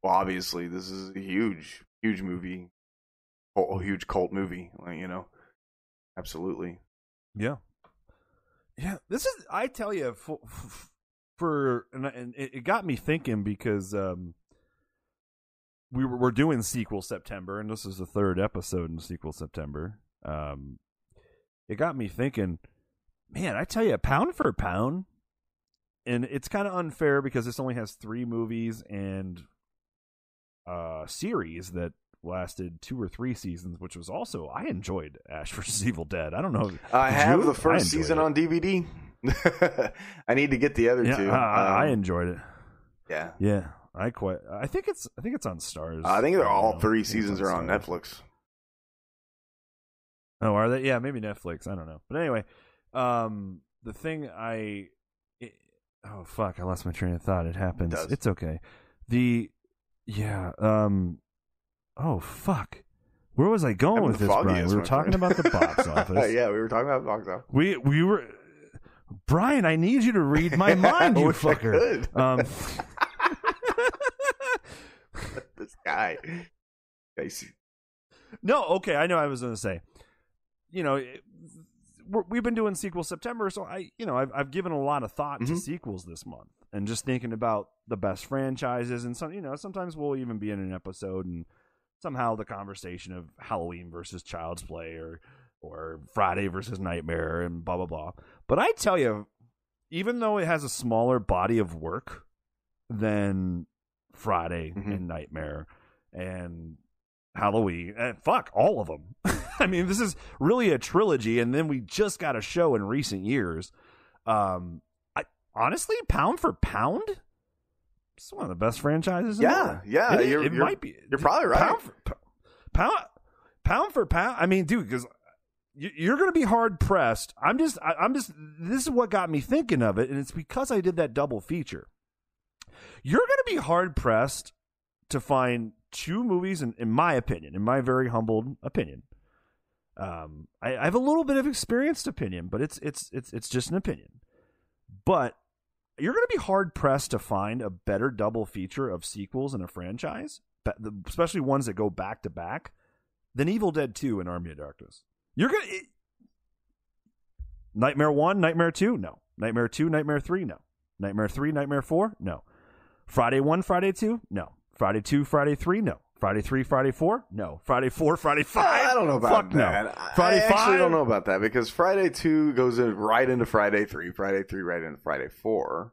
obviously this is a huge movie, a huge cult movie. Absolutely. Yeah. This is, I tell you, and it got me thinking because we're doing Sequel September, and this is the third episode in Sequel September. It got me thinking, man, I tell you, pound for pound, and it's kind of unfair because this only has 3 movies and series that lasted 2 or 3 seasons, which was also, I enjoyed Ash vs. Evil Dead. I don't know. I have the first season on DVD. I need to get the other 2. I enjoyed it. Yeah. I think it's on Starz. I think they're all 3 seasons are on Netflix. Oh, are they? Yeah, maybe Netflix. I don't know. But anyway, the thing oh fuck, I lost my train of thought. It happens. It's okay. Oh fuck. Where was I going with this, Bryan? We were talking about the box office. Yeah, we were talking about the box office. We were Bryan, I need you to read my mind, you fucker. This guy. No, okay, I know I was going to say. We've been doing Sequel September, so I've given a lot of thought to sequels this month, and just thinking about the best franchises, and sometimes we'll even be in an episode, and somehow the conversation of Halloween versus Child's Play, or Friday versus Nightmare, and blah blah blah. But I tell you, even though it has a smaller body of work than Friday and Nightmare and Halloween, and fuck all of them. I mean, this is really a trilogy, and then we just got a show in recent years. Honestly, pound for pound, it's one of the best franchises. Yeah. It might be. You're probably right. Pound for pound. I mean, dude, because you're going to be hard pressed. I'm just. This is what got me thinking of it, and it's because I did that double feature. You're going to be hard pressed to find 2 movies, in my opinion, in my very humbled opinion. I have a little bit of experienced opinion, but it's just an opinion. But you're going to be hard pressed to find a better double feature of sequels in a franchise, especially ones that go back to back, than Evil Dead 2 and Army of Darkness. You're going to Nightmare 1, Nightmare 2, no. Nightmare 2, Nightmare 3, no. Nightmare 3, Nightmare 4, no. Friday 1, Friday 2, no. Friday 2, Friday 3, no. Friday 3, Friday 4? No. Friday 4, Friday 5? I don't know about that. No. Friday 5? I actually don't know about that because Friday 2 goes right into Friday 3. Friday 3 right into Friday 4.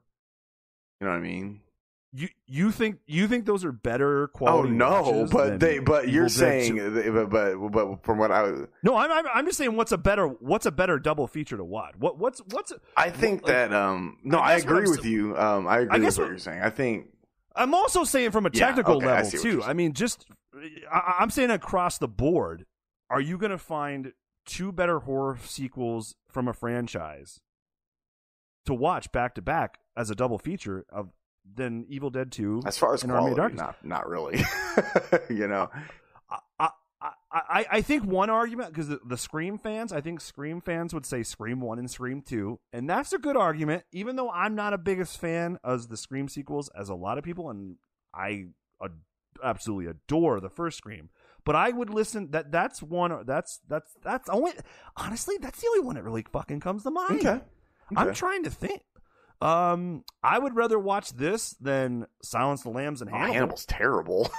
You know what I mean? You think those are better quality? Oh no, but you're saying but from what I no, I'm just saying what's a better double feature to watch? What's I think that I agree with you. I agree with what you're saying. I think I'm also saying from a technical level too. I mean, I'm saying across the board, are you going to find two better horror sequels from a franchise to watch back to back as a double feature than Evil Dead 2? As far as and quality, Army of Darkness? not really. You know, I think one argument, because the Scream fans, I think Scream fans would say Scream 1 and Scream 2, and that's a good argument, even though I'm not a biggest fan of the Scream sequels as a lot of people, and I absolutely adore the first Scream. But I would listen. That's only honestly that's the only one that really fucking comes to mind. Okay. I'm trying to think. I would rather watch this than Silence of the Lambs and Hannibal. Hannibal's terrible.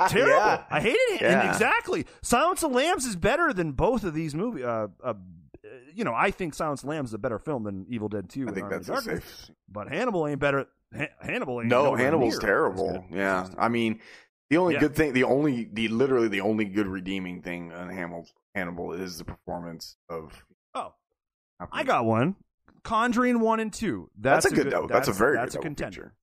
Terrible. Yeah. I hated it. Yeah. And exactly. Silence of the Lambs is better than both of these movies. I think Silence of the Lambs is a better film than Evil Dead 2. I think that's a safe. But Hannibal ain't better. Hannibal ain't. No, Hannibal's terrible. Yeah. I mean, the only good thing, literally the only good redeeming thing on Hannibal is the performance of. Oh, I got one. Conjuring 1 and 2. That's a good. That's a very that's good a contender.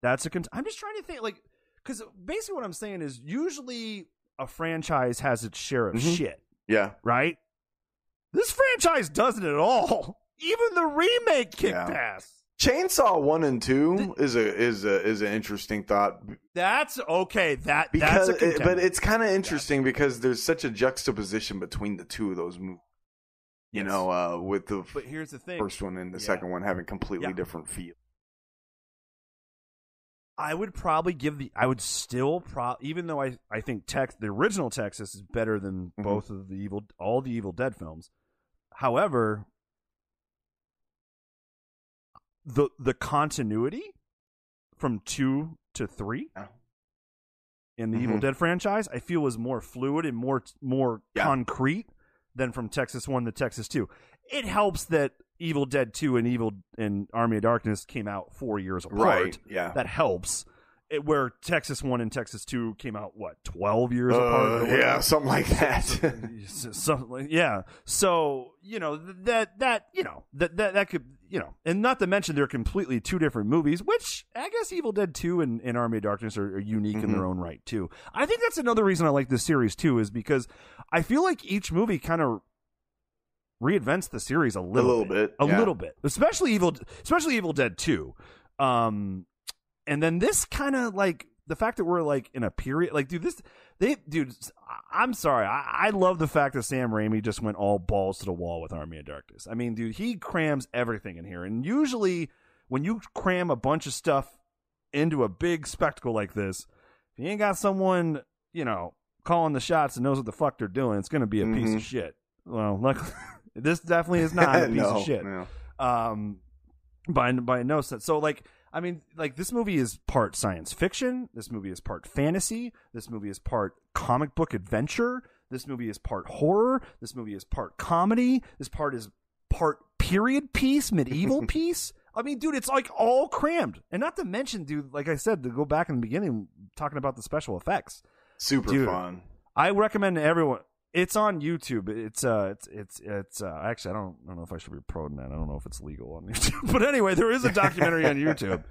Feature. I'm just trying to think, like, because basically what I'm saying is usually a franchise has its share of shit. Yeah. Right. This franchise doesn't at all. Even the remake kicked ass. Chainsaw 1 and 2 is an interesting thought. That's okay. That's a contender. But it's kind of interesting because there's such a juxtaposition between the two of those movies. You know, with the but here's the thing. First one and the second one having completely different feel. I would probably even though I think the original Texas is better than both of all the Evil Dead films. However, the continuity from 2 to 3 in the Evil Dead franchise, I feel is more fluid and more concrete than from Texas 1 to Texas 2. It helps that Evil Dead 2 and Army of Darkness came out 4 years apart. Right, yeah. That helps. Where Texas 1 and Texas 2 came out, 12 years apart? Yeah, something like that. So, that could, and not to mention they're completely two different movies, which I guess Evil Dead 2 and Army of Darkness are unique in their own right, too. I think that's another reason I like this series, too, is because I feel like each movie kind of reinvents the series a little bit. Especially Evil Dead 2. And then this kind of like the fact that we're like in a period, like, I'm sorry. I love the fact that Sam Raimi just went all balls to the wall with Army of Darkness. I mean, dude, he crams everything in here. And usually when you cram a bunch of stuff into a big spectacle like this, if you ain't got someone, calling the shots and knows what the fuck they're doing, it's going to be a piece of shit. Well, luckily, this definitely is not a piece of shit. No. By no sense. So, like, I mean, like, this movie is part science fiction. This movie is part fantasy. This movie is part comic book adventure. This movie is part horror. This movie is part comedy. This part is part period piece, medieval piece. I mean, dude, it's like all crammed. And not to mention, dude, like I said, to go back in the beginning, talking about the special effects. Super fun. I recommend to everyone. It's on YouTube. It's actually, I don't know if I should be promoting that. I don't know if it's legal on YouTube. But anyway, there is a documentary on YouTube.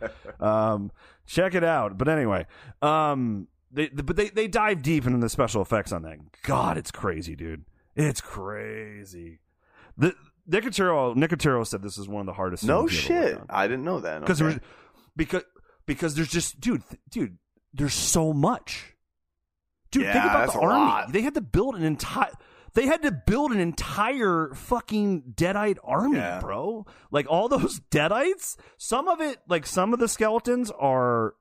Check it out. But anyway, they dive deep into the special effects on that. God, it's crazy, dude. It's crazy. Nicotero said this is one of the hardest. No shit. I didn't know that. Because there's just dude, there's so much. Dude, yeah, think about the army. Lot. They had to build an entire fucking Deadite army, bro. Like all those Deadites, some of the skeletons are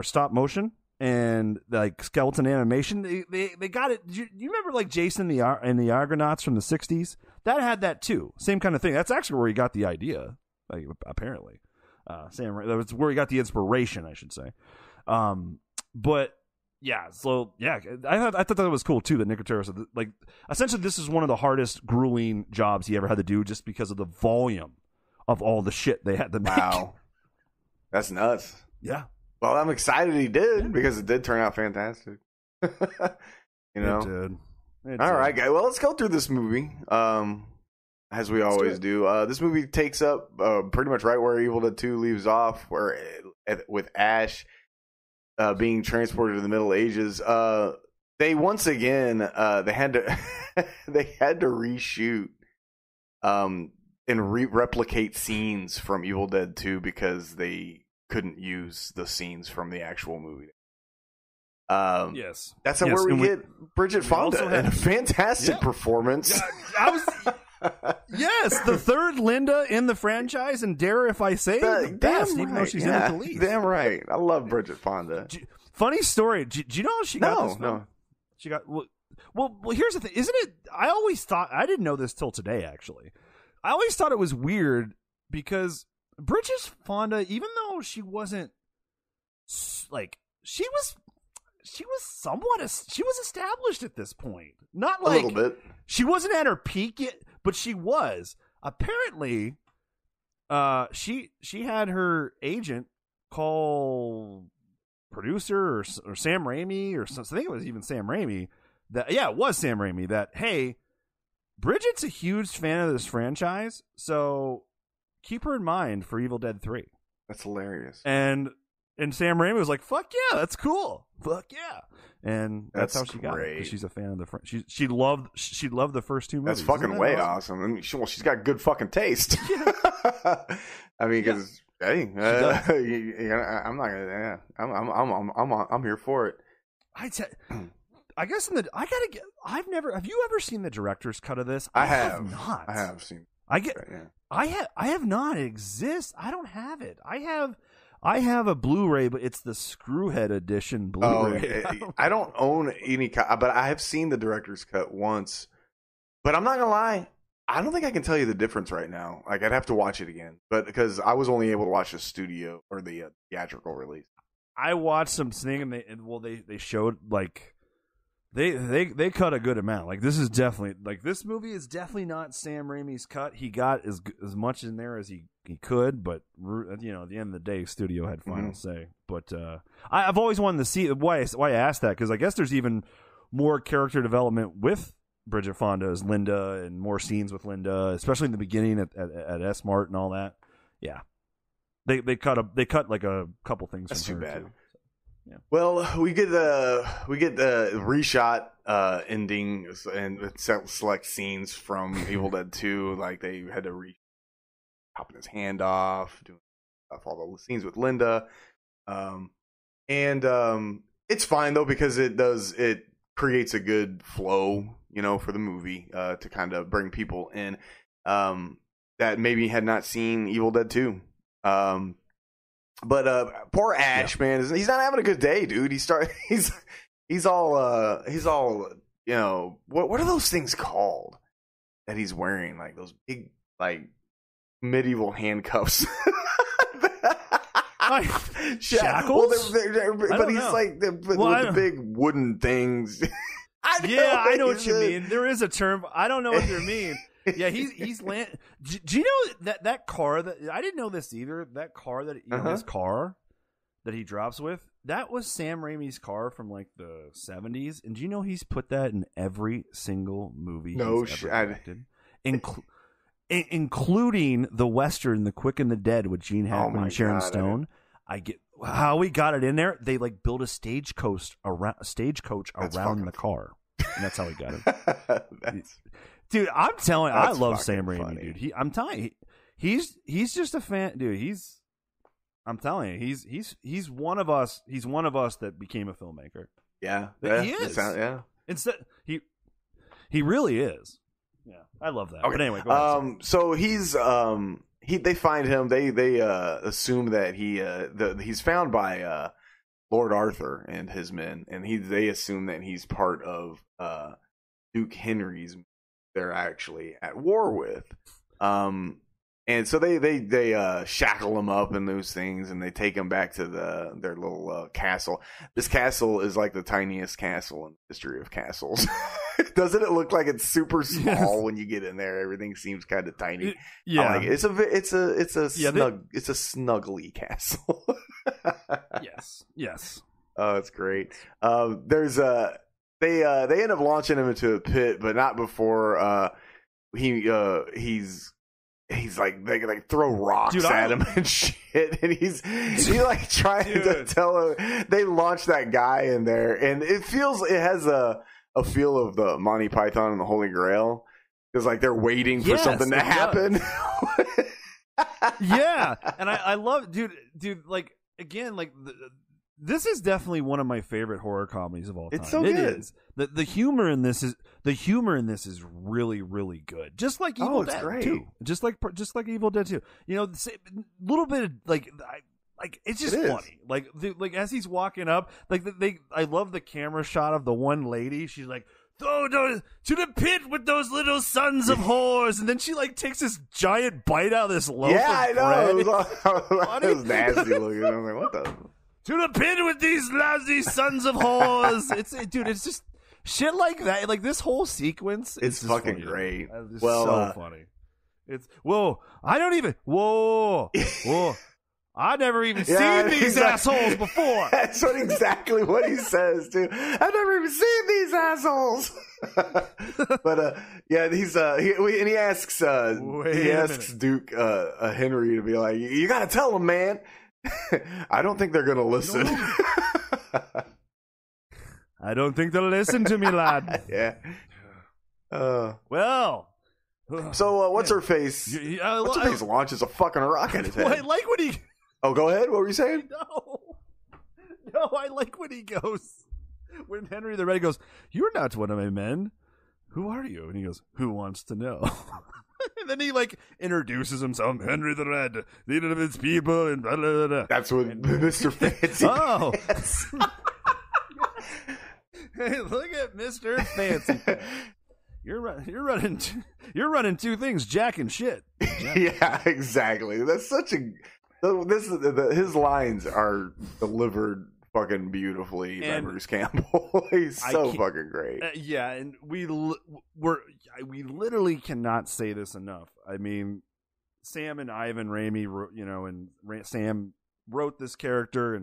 stop motion and like skeleton animation. They got it. You remember like Jason and the Argonauts from the 60s? That had that too. Same kind of thing. That's actually where he got the idea, like, apparently. That's where he got the inspiration, I should say. But yeah, so yeah, I thought that was cool too. That Nicotero said, like, essentially, this is one of the hardest, grueling jobs he ever had to do, just because of the volume of all the shit they had to make. Wow, that's nuts. Yeah. Well, I'm excited he did, because it did turn out fantastic. You know, It did. All right, guys. Well, let's go through this movie. As we always do. This movie takes up pretty much right where Evil Dead 2 leaves off, with Ash being transported to the Middle Ages. They once again they had to they had to reshoot and replicate scenes from Evil Dead 2 because they couldn't use the scenes from the actual movie. Yes, that's where we get Bridget Fonda and a fantastic performance. Yes, the third Linda in the franchise, and dare if I say the best, even though she's in it the least. Damn right. I love Bridget Fonda. Funny story. Do you know how she got this? No. She got well. Here's the thing, isn't it? I always thought, I didn't know this till today. Actually, I always thought it was weird because Bridget Fonda, even though she wasn't like she was established at this point. Not like a little bit. She wasn't at her peak yet, but she was. Apparently, she had her agent call producer or Sam Raimi or something. I think it was even Sam Raimi. It was Sam Raimi. That, hey, Bridget's a huge fan of this franchise, so keep her in mind for Evil Dead 3. That's hilarious. And Sam Raimi was like, "Fuck yeah, that's cool. Fuck yeah." And that's how she got it. 'Cause she's a fan of the she loved the first two movies. That's fucking way awesome. I mean, she's got good fucking taste. I mean, because hey, I'm not gonna. Yeah, I'm here for it. I guess I've never. Have you ever seen the director's cut of this? I have not. I have seen. I have not. It exists. I don't have it. I have a Blu-ray, but it's the Screwhead edition Blu-ray. I don't own any, but I have seen the director's cut once. But I'm not gonna lie, I don't think I can tell you the difference right now. Like, I'd have to watch it again, but because I was only able to watch the studio or the theatrical release. I watched some thing, and they showed like they cut a good amount. Like, this is definitely, like, this movie is definitely not Sam Raimi's cut. He got as much in there as he could, but you know, at the end of the day, studio had final say. But I've always wanted to see why I asked that, because I guess there's even more character development with Bridget Fonda as Linda, and more scenes with Linda, especially in the beginning at S Mart and all that. Yeah, they cut like a couple things. That's from too her bad. Too. Yeah. Well, we get the reshot ending and select scenes from Evil Dead 2. Like, they had to chopping his hand off, doing stuff, all the scenes with Linda, and it's fine though, because it creates a good flow, you know, for the movie to kind of bring people in that maybe had not seen Evil Dead 2. But poor Ash, man, he's not having a good day, dude. He's all you know, what are those things called that he's wearing? Like those big, like, medieval handcuffs. Shackles? Well, but he's like with the big wooden things. I know what you mean. There is a term. I don't know what you mean. Yeah, he's land. Do you know that car that I didn't know this either? That car that his car that he drops with, that was Sam Raimi's car from like the 70s. And do you know he's put that in every single movie he's ever directed, including the Western, The Quick and the Dead, with Gene Hackman and Sharon Stone. I get how we got it in there. They like built a stagecoach around the car, and that's how we got it. Dude, I'm telling you, I love Sam Raimi, dude. I'm telling you, he's just a fan, dude. I'm telling you, he's one of us. He's one of us that became a filmmaker. Yeah, he is. Instead, he really is. Yeah, I love that. Okay. But anyway, go ahead. So he's they find him. They assume that he's found by Lord Arthur and his men, and they assume that he's part of Duke Henry's. They're actually at war with, and And so they shackle him up in those things, and they take him back to their little castle. This castle is like the tiniest castle in the history of castles. Doesn't it look like it's super small when you get in there? Everything seems kind of tiny. Yeah, I like it. It's a snuggly castle. Yes. Oh, it's great. They end up launching him into a pit, but not before he's like they like throw rocks at him and shit, and he's like trying to tell him. They launch that guy in there, and it has a feel of the Monty Python and the Holy Grail, because like they're waiting for something to happen. Yeah, and I love, dude, like again, like this is definitely one of my favorite horror comedies of all time. It's so good. It is. The humor in this is really, really good. Just like Evil Dead great. 2. Just like Evil Dead 2. You know, little bit of like it's just funny. Like as he's walking up, like I love the camera shot of the one lady. She's like, "Throw to the pit with those little sons of whores," and then she like takes this giant bite out of this loaf. Yeah, of I know. bread. It was nasty looking. I was like, what the. To the pit with these lousy sons of whores. It's just shit like that. Like this whole sequence, it's fucking funny. great. It's so funny. It's I never even seen these assholes before. That's exactly what he says too. I've never even seen these assholes. But he asks Duke Henry to be like, you got to tell him, man. I don't think they're gonna listen. I don't think they'll listen to me, lad. Yeah. Well. So what's her face? What's her face launches a fucking rocket at his head. I like when he. Oh, go ahead. What were you saying? No, I like when he goes. When Henry the Red goes, "You're not one of my men. Who are you?" And he goes, "Who wants to know?" And then he like introduces himself, Henry the Red, leader of his people, and blah, blah, blah. That's what Mr. Fancy. Oh, hey, look at Mr. Fancy. You're running two things, Jack and shit. Yeah, exactly. That's such a. His lines are delivered fucking beautifully by Bruce Campbell. He's so fucking great. Yeah, and we literally cannot say this enough. I mean, Sam and Ivan Raimi, Sam wrote this character,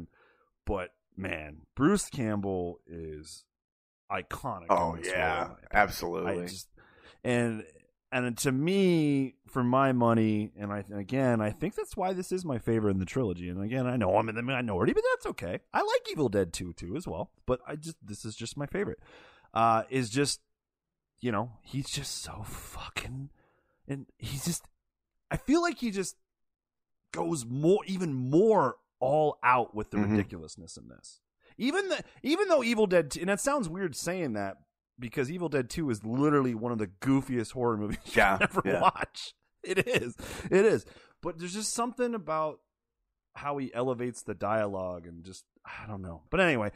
but man, Bruce Campbell is iconic. Oh yeah, absolutely. And to me, for my money, and I think that's why this is my favorite in the trilogy. And again, I know I'm in the minority, but that's okay. I like Evil Dead 2 too as well, but this is just my favorite. Is just, he's just so fucking, and he's just, I feel like he just goes even more all out with the ridiculousness in this. Even though Evil Dead 2, and it sounds weird saying that, because Evil Dead 2 is literally one of the goofiest horror movies you can ever watch. It is. But there's just something about how he elevates the dialogue and just, I don't know. But anyway,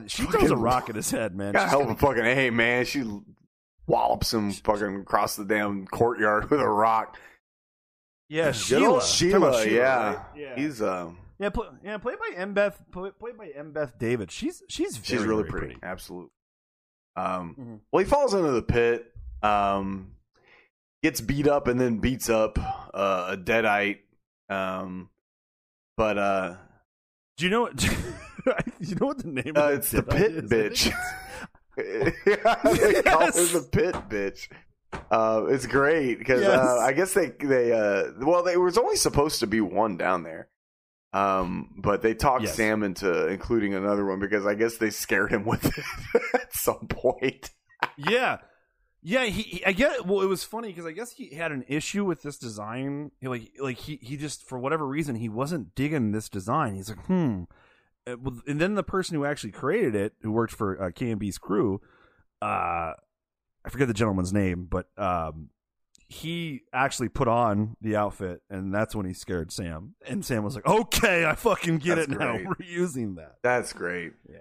she throws a rock at his head, man. Got hell of a fucking A, man. She wallops him fucking across the damn courtyard with a rock. Yeah, Sheila. Yeah. Right? Yeah. He's played by M. Beth David. She's really pretty. Absolutely. Well, he falls into the pit, gets beat up, and then beats up a deadite. But do you know what? You know what the name of it's the pit is? bitch. They call her the pit bitch. It's great because I guess they was only supposed to be one down there. But they talked Sam into including another one because I guess they scared him with it at some point. Yeah. I get it. Well, it was funny because I guess he had an issue with this design. He just, for whatever reason, he wasn't digging this design. He's like, And then the person who actually created it, who worked for K&B's crew, I forget the gentleman's name, but he actually put on the outfit, and that's when he scared Sam. And Sam was like, "Okay, I fucking get it now. We're using that." That's great. Yeah.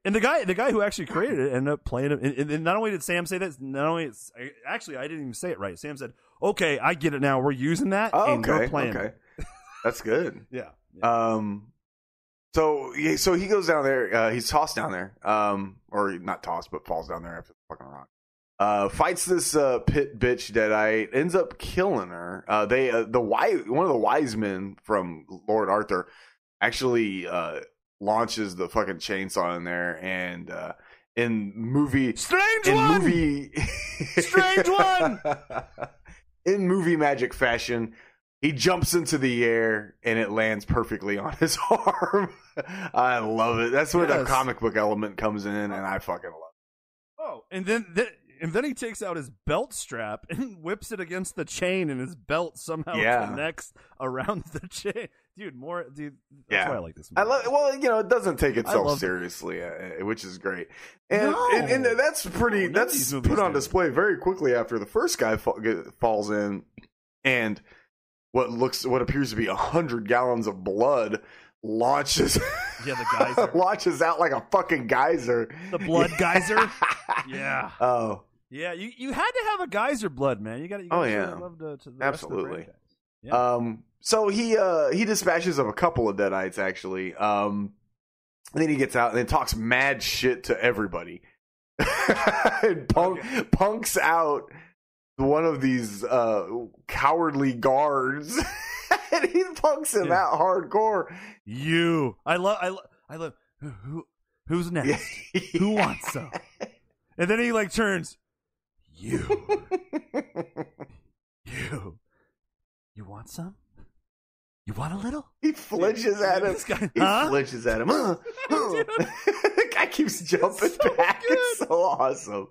And the guy who actually created it ended up playing it. And not only did Sam say that, actually I didn't even say it right. Sam said, "Okay, I get it now. We're using that, and we're playing it." That's good. Yeah. So he goes down there. He's tossed down there. Or not tossed, but falls down there after the fucking rock. Fights this pit bitch Deadite. Ends up killing her. One of the wise men from Lord Arthur actually launches the fucking chainsaw in there, and in movie Strange one. In movie magic fashion, he jumps into the air and it lands perfectly on his arm. I love it. That's where the comic book element comes in, and I fucking love it. Oh, and then he takes out his belt strap and whips it against the chain, and his belt somehow connects around the chain. Dude, that's why I like this movie. I love. Well, it doesn't take itself seriously, which is great, and that's pretty. That's put on display very quickly after the first guy falls in, and what appears to be 100 gallons of blood launches. Yeah, the geyser launches out like a fucking geyser. The blood geyser. Yeah. Oh. Yeah, you had to have a geyser blood, man. You got to. Oh yeah. Love to the absolutely. Rest of the yeah. So he dispatches of a couple of Deadites actually. And then he gets out and then talks mad shit to everybody. And punks out one of these cowardly guards. And he punks him out hardcore. I love who's next? Who wants some? And then he like turns. You want some? You want a little? He flinches at him. Flinches at him. The guy keeps jumping back. It's so awesome.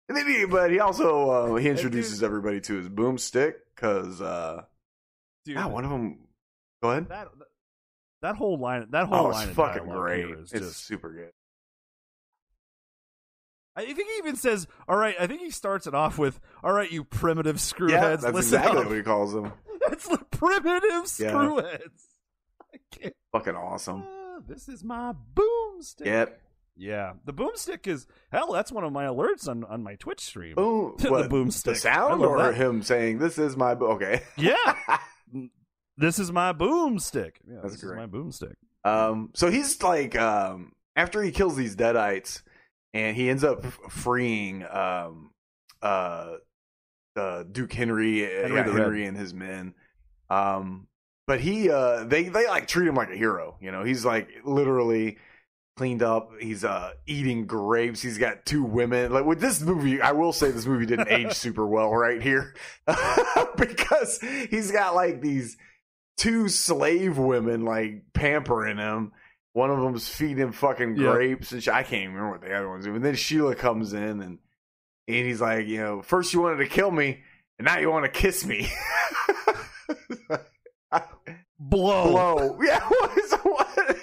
And then he also he introduces everybody to his boomstick because one of them. Go ahead. That whole line. It's fucking great. It's just super good. I think he even says, "All right." I think he starts it off with, "All right, you primitive screwheads." That's exactly what he calls them. That's the primitive screwheads. Fucking awesome. This is my boomstick. Yep. Yeah, the boomstick is hell. That's one of my alerts on my Twitch stream. Boom. The boomstick. The sound or him saying, "This is my okay." Yeah. This is my boomstick. Yeah, that's great. Is my boomstick. So he's like, after he kills these Deadites, and he ends up freeing Duke Henry and his men. But they like treat him like a hero. He's like literally cleaned up. He's eating grapes. He's got 2 women. Like with this movie, I will say this movie didn't age super well right here because he's got like these 2 slave women like pampering him. One of them's feeding him fucking grapes and I can't even remember what the other one's doing. And then Sheila comes in and he's like, first you wanted to kill me and now you want to kiss me. Blow. Yeah. What?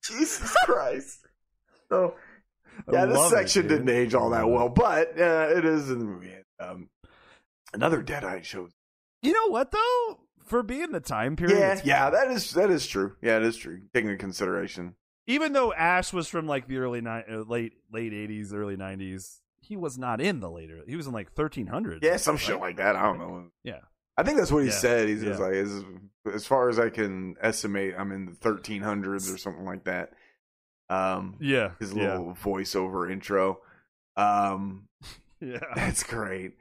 Jesus Christ. So, this section didn't age all that well, but it is in the movie. Another Deadite shows. You know what though? For being the time period, that is true. Yeah, it is true. Taking into consideration, even though Ash was from like the late 80s, early 90s, he was not in the later. He was in like 1300s. Yeah, some shit like that. I don't know. Yeah, I think that's what he said. He's just like, as far as I can estimate, I'm in the 1300s or something like that. His little voiceover intro. That's great.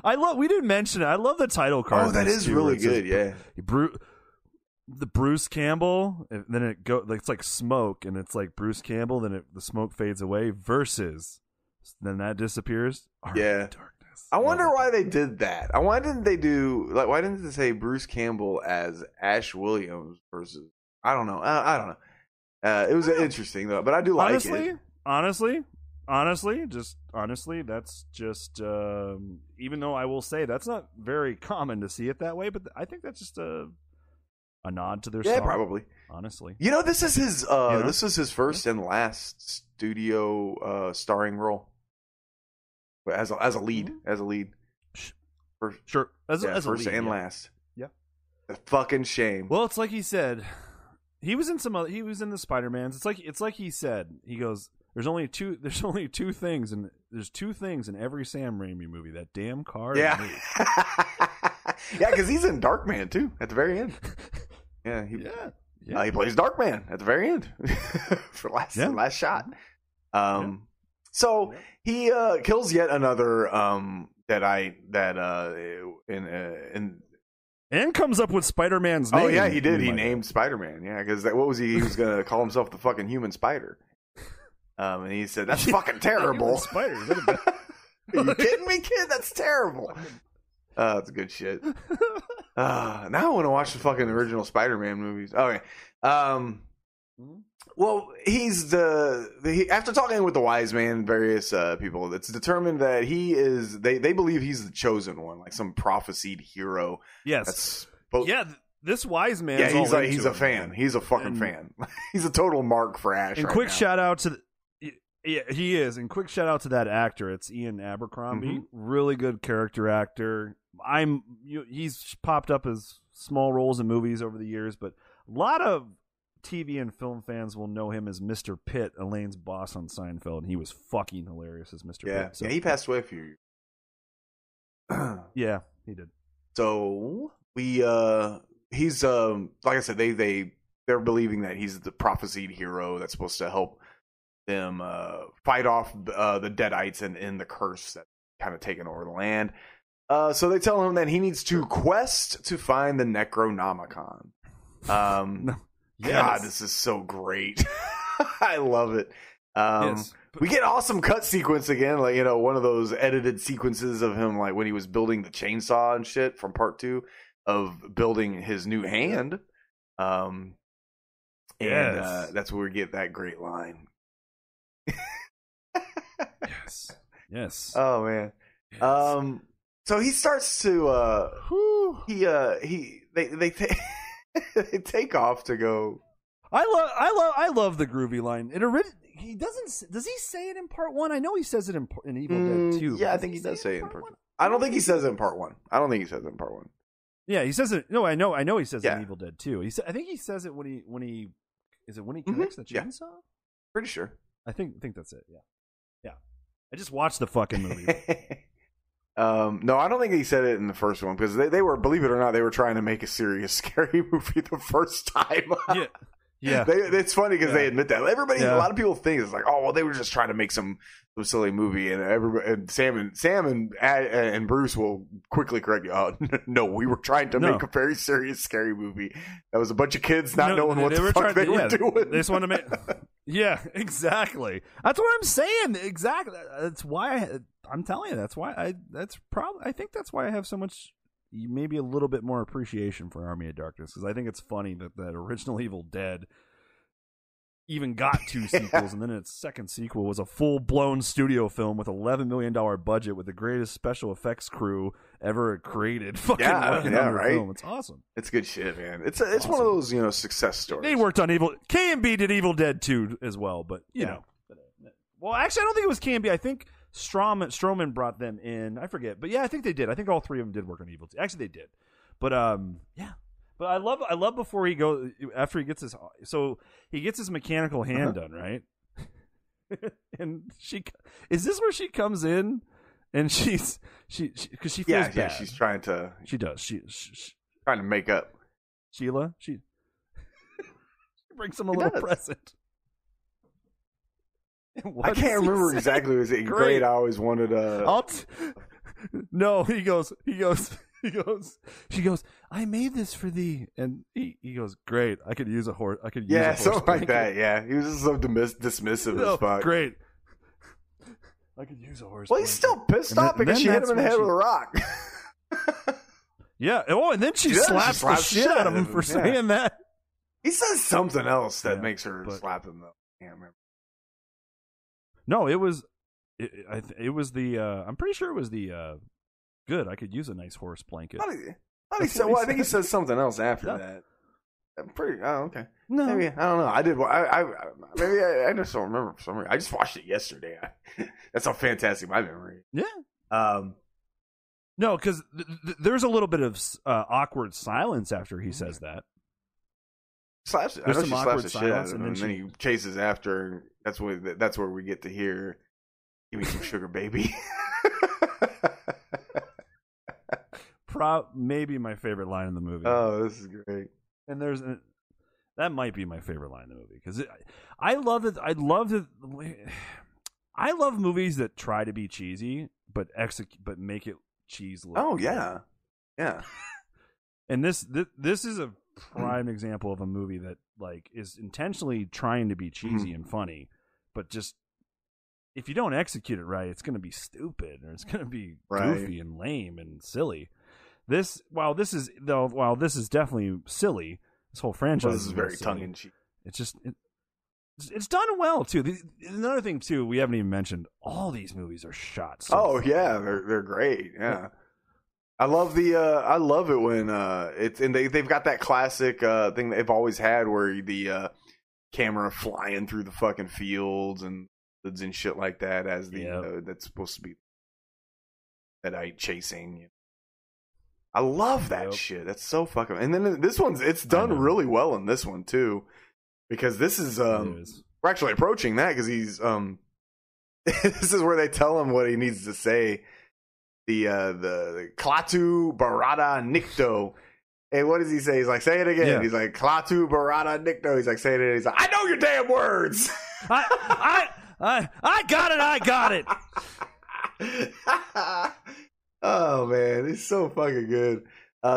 We didn't mention it. I love the title card. Oh, that is really good. Yeah. The Bruce Campbell, and then it's like smoke, and it's like Bruce Campbell, then the smoke fades away, versus then that disappears. Darkness. I wonder why they did that. Why didn't they say Bruce Campbell as Ash Williams versus I don't know. I don't know. It was interesting though, but I do like it. Honestly, that's just even though I will say that's not very common to see it that way, but I think that's just a nod to their song. Yeah, probably. Honestly, this is his first and last studio starring role as a lead. Sure, as first a lead, and last. Yeah, a fucking shame. Well, it's like he said. He was in some other. He was in the Spider-Mans. It's like he said. He goes, "There's only two things, and there's two things in every Sam Raimi movie: that damn car." Yeah, yeah, because he's in Darkman too at the very end. Yeah, he plays Darkman at the very end for the last shot. So he kills yet another and comes up with Spider-Man's name. Oh yeah, he did. He named Spider-Man. Yeah, because what was he? He was gonna call himself the fucking human spider. And he said, "That's fucking terrible." Spider. Are you kidding me, kid? That's terrible. That's good shit. Now I want to watch the fucking original Spider-Man movies. Okay. Well, he's after talking with the wise man and various people, it's determined that he is. They believe he's the chosen one, like some prophesied hero. Yes. This wise man. Yeah, he's a fan. He's a fucking fan. He's a total mark for Ash. And quick shout out to. Yeah, he is. And quick shout out to that actor. It's Ian Abercrombie. Mm-hmm. Really good character actor. He's popped up as small roles in movies over the years, but a lot of TV and film fans will know him as Mr. Pitt, Elaine's boss on Seinfeld, and he was fucking hilarious as Mr. Pitt. So, yeah, he passed away a few years. Yeah, he did. So he's like I said, they're believing that he's the prophesied hero that's supposed to help them fight off the Deadites and the curse that kind of taken over the land. So they tell him that he needs to quest to find the Necronomicon. Yes. God, this is so great. I love it. Yes. We get awesome cut sequence again, like, one of those edited sequences of him, like when he was building the chainsaw and shit from part 2 of building his new hand. And that's where we get that great line. Yes. Oh man. Yes. So he starts to they take off to go. I love the groovy line. He doesn't. Does he say it in part 1? I know he says it in Evil Dead 2. Yeah, I think he does say it in part 1. I don't think he says it in part 1. Yeah, he says it. No, I know he says it in Evil Dead 2. I think he says it when he connects the chainsaw. Yeah. Pretty sure. I think that's it. Yeah. I just watched the fucking movie. No, I don't think he said it in the first one because they were, believe it or not, they were trying to make a serious scary movie the first time. Yeah. It's funny because they admit that. A lot of people think it's like, oh, well, they were just trying to make some silly movie, and Sam and Bruce will quickly correct you. Oh, no, we were trying to make a very serious scary movie. That was a bunch of kids not knowing what the fuck they were doing. They just wanted to make. Yeah, exactly. That's what I'm saying. Exactly. That's why I'm telling you. That's why I think that's why I have so much, maybe a little bit more appreciation for Army of Darkness, because I think it's funny that original Evil Dead even got 2 sequels, and then its second sequel was a full-blown studio film with $11 million budget with the greatest special effects crew ever created. Working on their film. It's awesome. It's good shit, man. It's awesome. One of those success stories. They worked on K&B did Evil Dead 2 as well, but you know. Well, actually, I don't think it was K&B. I think Strowman brought them in. I forget, but yeah, I think they did. I think all 3 of them did work on Evil Dead. Actually, they did. But yeah. But I love before he goes, after he gets he gets his mechanical hand done, right? And is this where she comes in and she because she feels bad. She's trying to. She does. She trying to make up. Sheila, she brings him a little present. I can't remember exactly. Was it great? I always wanted No, he goes. She goes, I made this for thee, and he goes, great. I could use a horse. I could use a horse something blanket. like that. Yeah, he was just so dismissive as fuck. Great. I could use a horse. Well, he's still pissed off because she hit him in the head with a rock. Yeah. Oh, and then she slaps the shit out of him for saying that. He says something else that makes her slap him though. I can't remember. No, it was the. I'm pretty sure it was the. Good, I could use a nice horse blanket. I think he says something else after that. I'm pretty. Oh, okay. No, maybe I don't know. I did. Maybe I just don't remember for some reason. I just watched it yesterday. That's how fantastic my memory. Yeah. No, because there's a little bit of awkward silence after he says that. slaps. I There's know some she awkward slaps the shit out of silence, him, and then he chases after. That's where we get to hear, "Give me some sugar, baby." Maybe my favorite line in the movie. Oh, this is great. And that might be my favorite line in the movie because I love it. I love movies that try to be cheesy but make it cheese. Oh yeah, yeah. And this is a prime example of a movie that like is intentionally trying to be cheesy and funny, but just if you don't execute it right, it's going to be stupid or it's going to be goofy and lame and silly. While this is definitely silly, this whole franchise is very tongue in cheek. It's just it's done well too. Another thing too, we haven't even mentioned. All these movies are shot. Yeah, they're great. Yeah, I love I love it when it's and they've got that classic thing that they've always had where the camera flying through the fucking fields and shit like that as that's supposed to be Deadite chasing. You know. I love that shit. That's so fucking. And then it's done really well in this one too, because this is we're actually approaching that because he's this is where they tell him what he needs to say. The Klaatu Barada Nikto. And what does he say? He's like, say it again. Yeah. He's like, Klaatu Barada Nikto. He's like, say it again. He's like, I know your damn words. I got it. Oh man, he's so fucking good.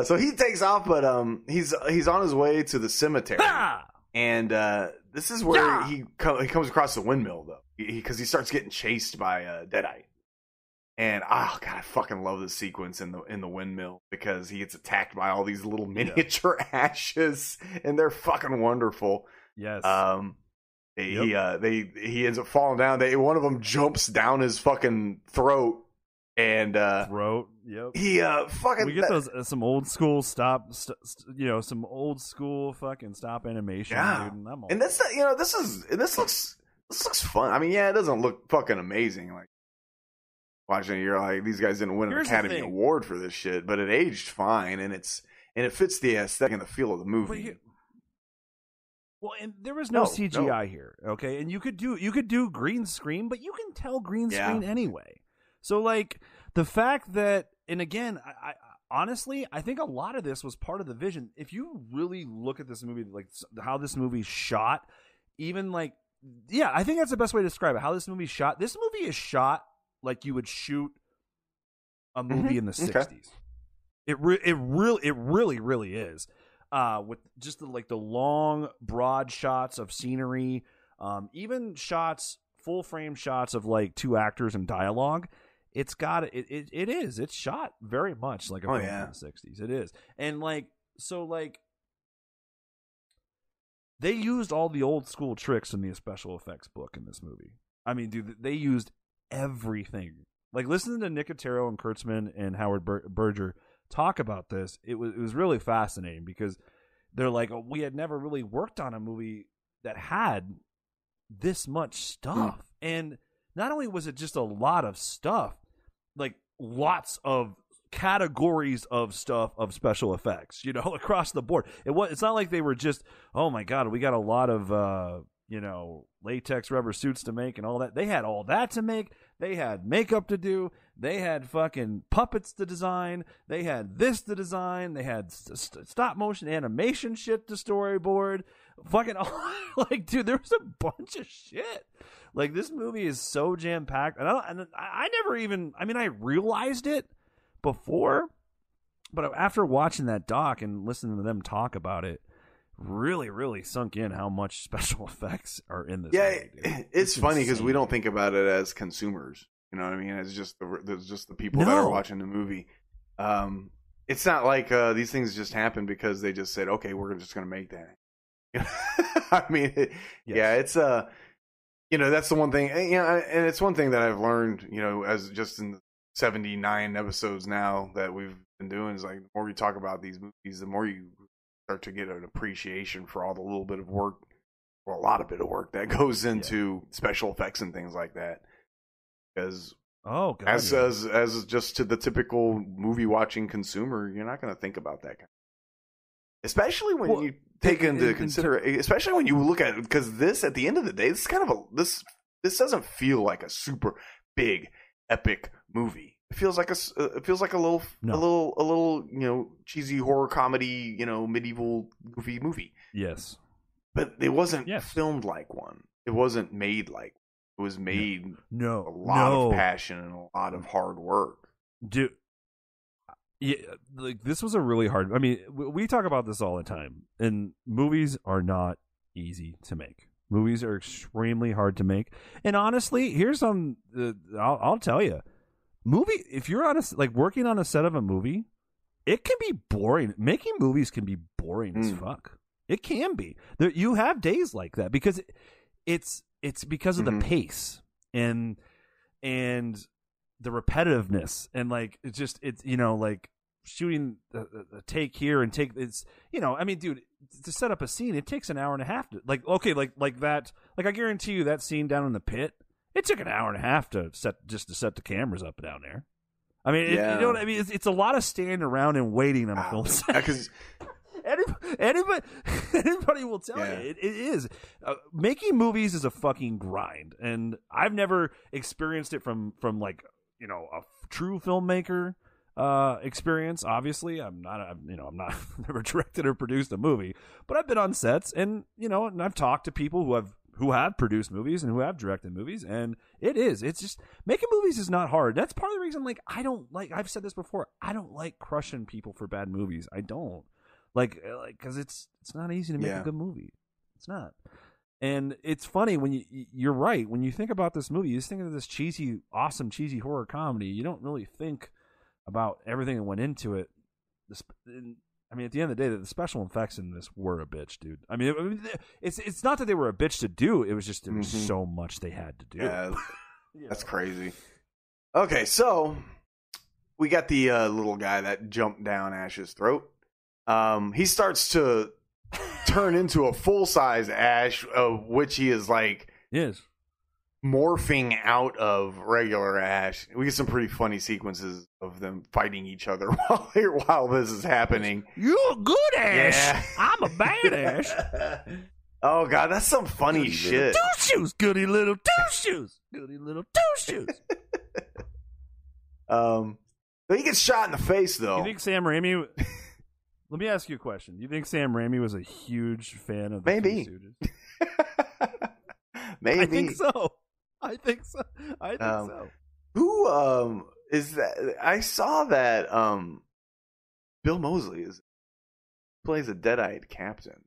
So he takes off, but he's on his way to the cemetery, and this is where he comes across the windmill though, because he starts getting chased by Deadite. And oh god, I fucking love this sequence in the windmill because he gets attacked by all these little miniature ashes, and they're fucking wonderful. Yes. He ends up falling down. One of them jumps down his fucking throat. And he fucking we get those some old school some old school fucking stop animation. Yeah, dude, and this looks fun. I mean, yeah, it doesn't look fucking amazing. Like watching it, you're like, these guys didn't win an Academy Award for this shit, but it aged fine, and it fits the aesthetic and the feel of the movie. Well, and there was no CGI here, okay? And you could do green screen, but you can tell green screen anyway. So, like, the fact that, and again, I honestly, I think a lot of this was part of the vision. If you really look at this movie, like, how this movie's shot, even, like, yeah, I think that's the best way to describe it, how this movie's shot. This movie is shot like you would shoot a movie in the 60s. Okay. It really is. With just, the long, broad shots of scenery, even full frame shots of, like, two actors and dialogue. It's shot very much like a film in the 60s. It is. And they used all the old school tricks in the special effects book in this movie. I mean, dude, they used everything. Like, listening to Nicotero and Kurtzman and Howard Berger talk about this, it was really fascinating because they're like, we had never really worked on a movie that had this much stuff. And not only was it just a lot of stuff, like lots of categories of stuff of special effects, across the board. It's not like they were just, oh my God, we got a lot of, latex rubber suits to make and all that. They had all that to make. They had makeup to do. They had fucking puppets to design. They had this to design. They had stop motion animation shit to storyboard. Fucking, like, dude, there was a bunch of shit. Like, this movie is so jam packed, and I never even. I mean, I realized it before, but after watching that doc and listening to them talk about it, really, really sunk in how much special effects are in this. Yeah, movie, it's funny because we don't think about it as consumers. You know what I mean? It's just the people that are watching the movie. It's not like these things just happen because they just said, okay, we're just going to make that. I mean, it's that's the one thing, and it's one thing that I've learned, as just in the 79 episodes now that we've been doing, is like, the more you talk about these movies, the more you start to get an appreciation for all the little bit of work, or a lot of bit of work that goes into special effects and things like that. Because as just to the typical movie watching consumer, you're not going to think about that kind of especially when you take into consideration, especially when you look at it, because this, at the end of the day, this is kind of this doesn't feel like a super big epic movie. It feels like a little cheesy horror comedy, medieval goofy movie. Yes, but it wasn't filmed like one. It wasn't made like. It was made a lot of passion and a lot of hard work. Dude, yeah, like this was a really hard. I mean, we talk about this all the time, and movies are not easy to make. Movies are extremely hard to make, and honestly, here's some. I'll tell you, if you're on working on a set of a movie, it can be boring. Making movies can be boring as fuck. It can be. You have days like that because it's because of the pace and the repetitiveness and it's shooting a take here and take I mean, dude, to set up a scene it takes an hour and a half to that. I guarantee you that scene down in the pit, it took an hour and a half to set the cameras up down there. I mean, you know what I mean? It's a lot of standing around and waiting on a film set. Because anybody will tell you it is. Making movies is a fucking grind, and I've never experienced it from a true filmmaker experience. Obviously, I've never directed or produced a movie, but I've been on sets, and and I've talked to people who have produced movies and who have directed movies, and it's just making movies is not hard. That's part of the reason I've said this before, I don't like crushing people for bad movies. I don't. Because it's not easy to make a good movie. It's not. And it's funny when you're right. When you think about this movie, you just think of this awesome cheesy horror comedy. You don't really think about everything that went into it. I mean, at the end of the day, the special effects in this were a bitch, dude. I mean, it's not that they were a bitch to do. It was just there was so much they had to do. Yeah, that's crazy. Okay, so we got the little guy that jumped down Ash's throat. He starts to turn into a full-size Ash, of which he is morphing out of regular Ash. We get some pretty funny sequences of them fighting each other while this is happening. You're a good Ash. Yeah. I'm a bad Ash. Oh god, that's some funny shit. Two shoes, goody little two shoes, goody little two shoes. He gets shot in the face though. You think Sam Raimi? Let me ask you a question. Do you think Sam Raimi was a huge fan of the Three Stooges? Maybe. I think so. Who is that? I saw that Bill Moseley plays a dead-eyed captain.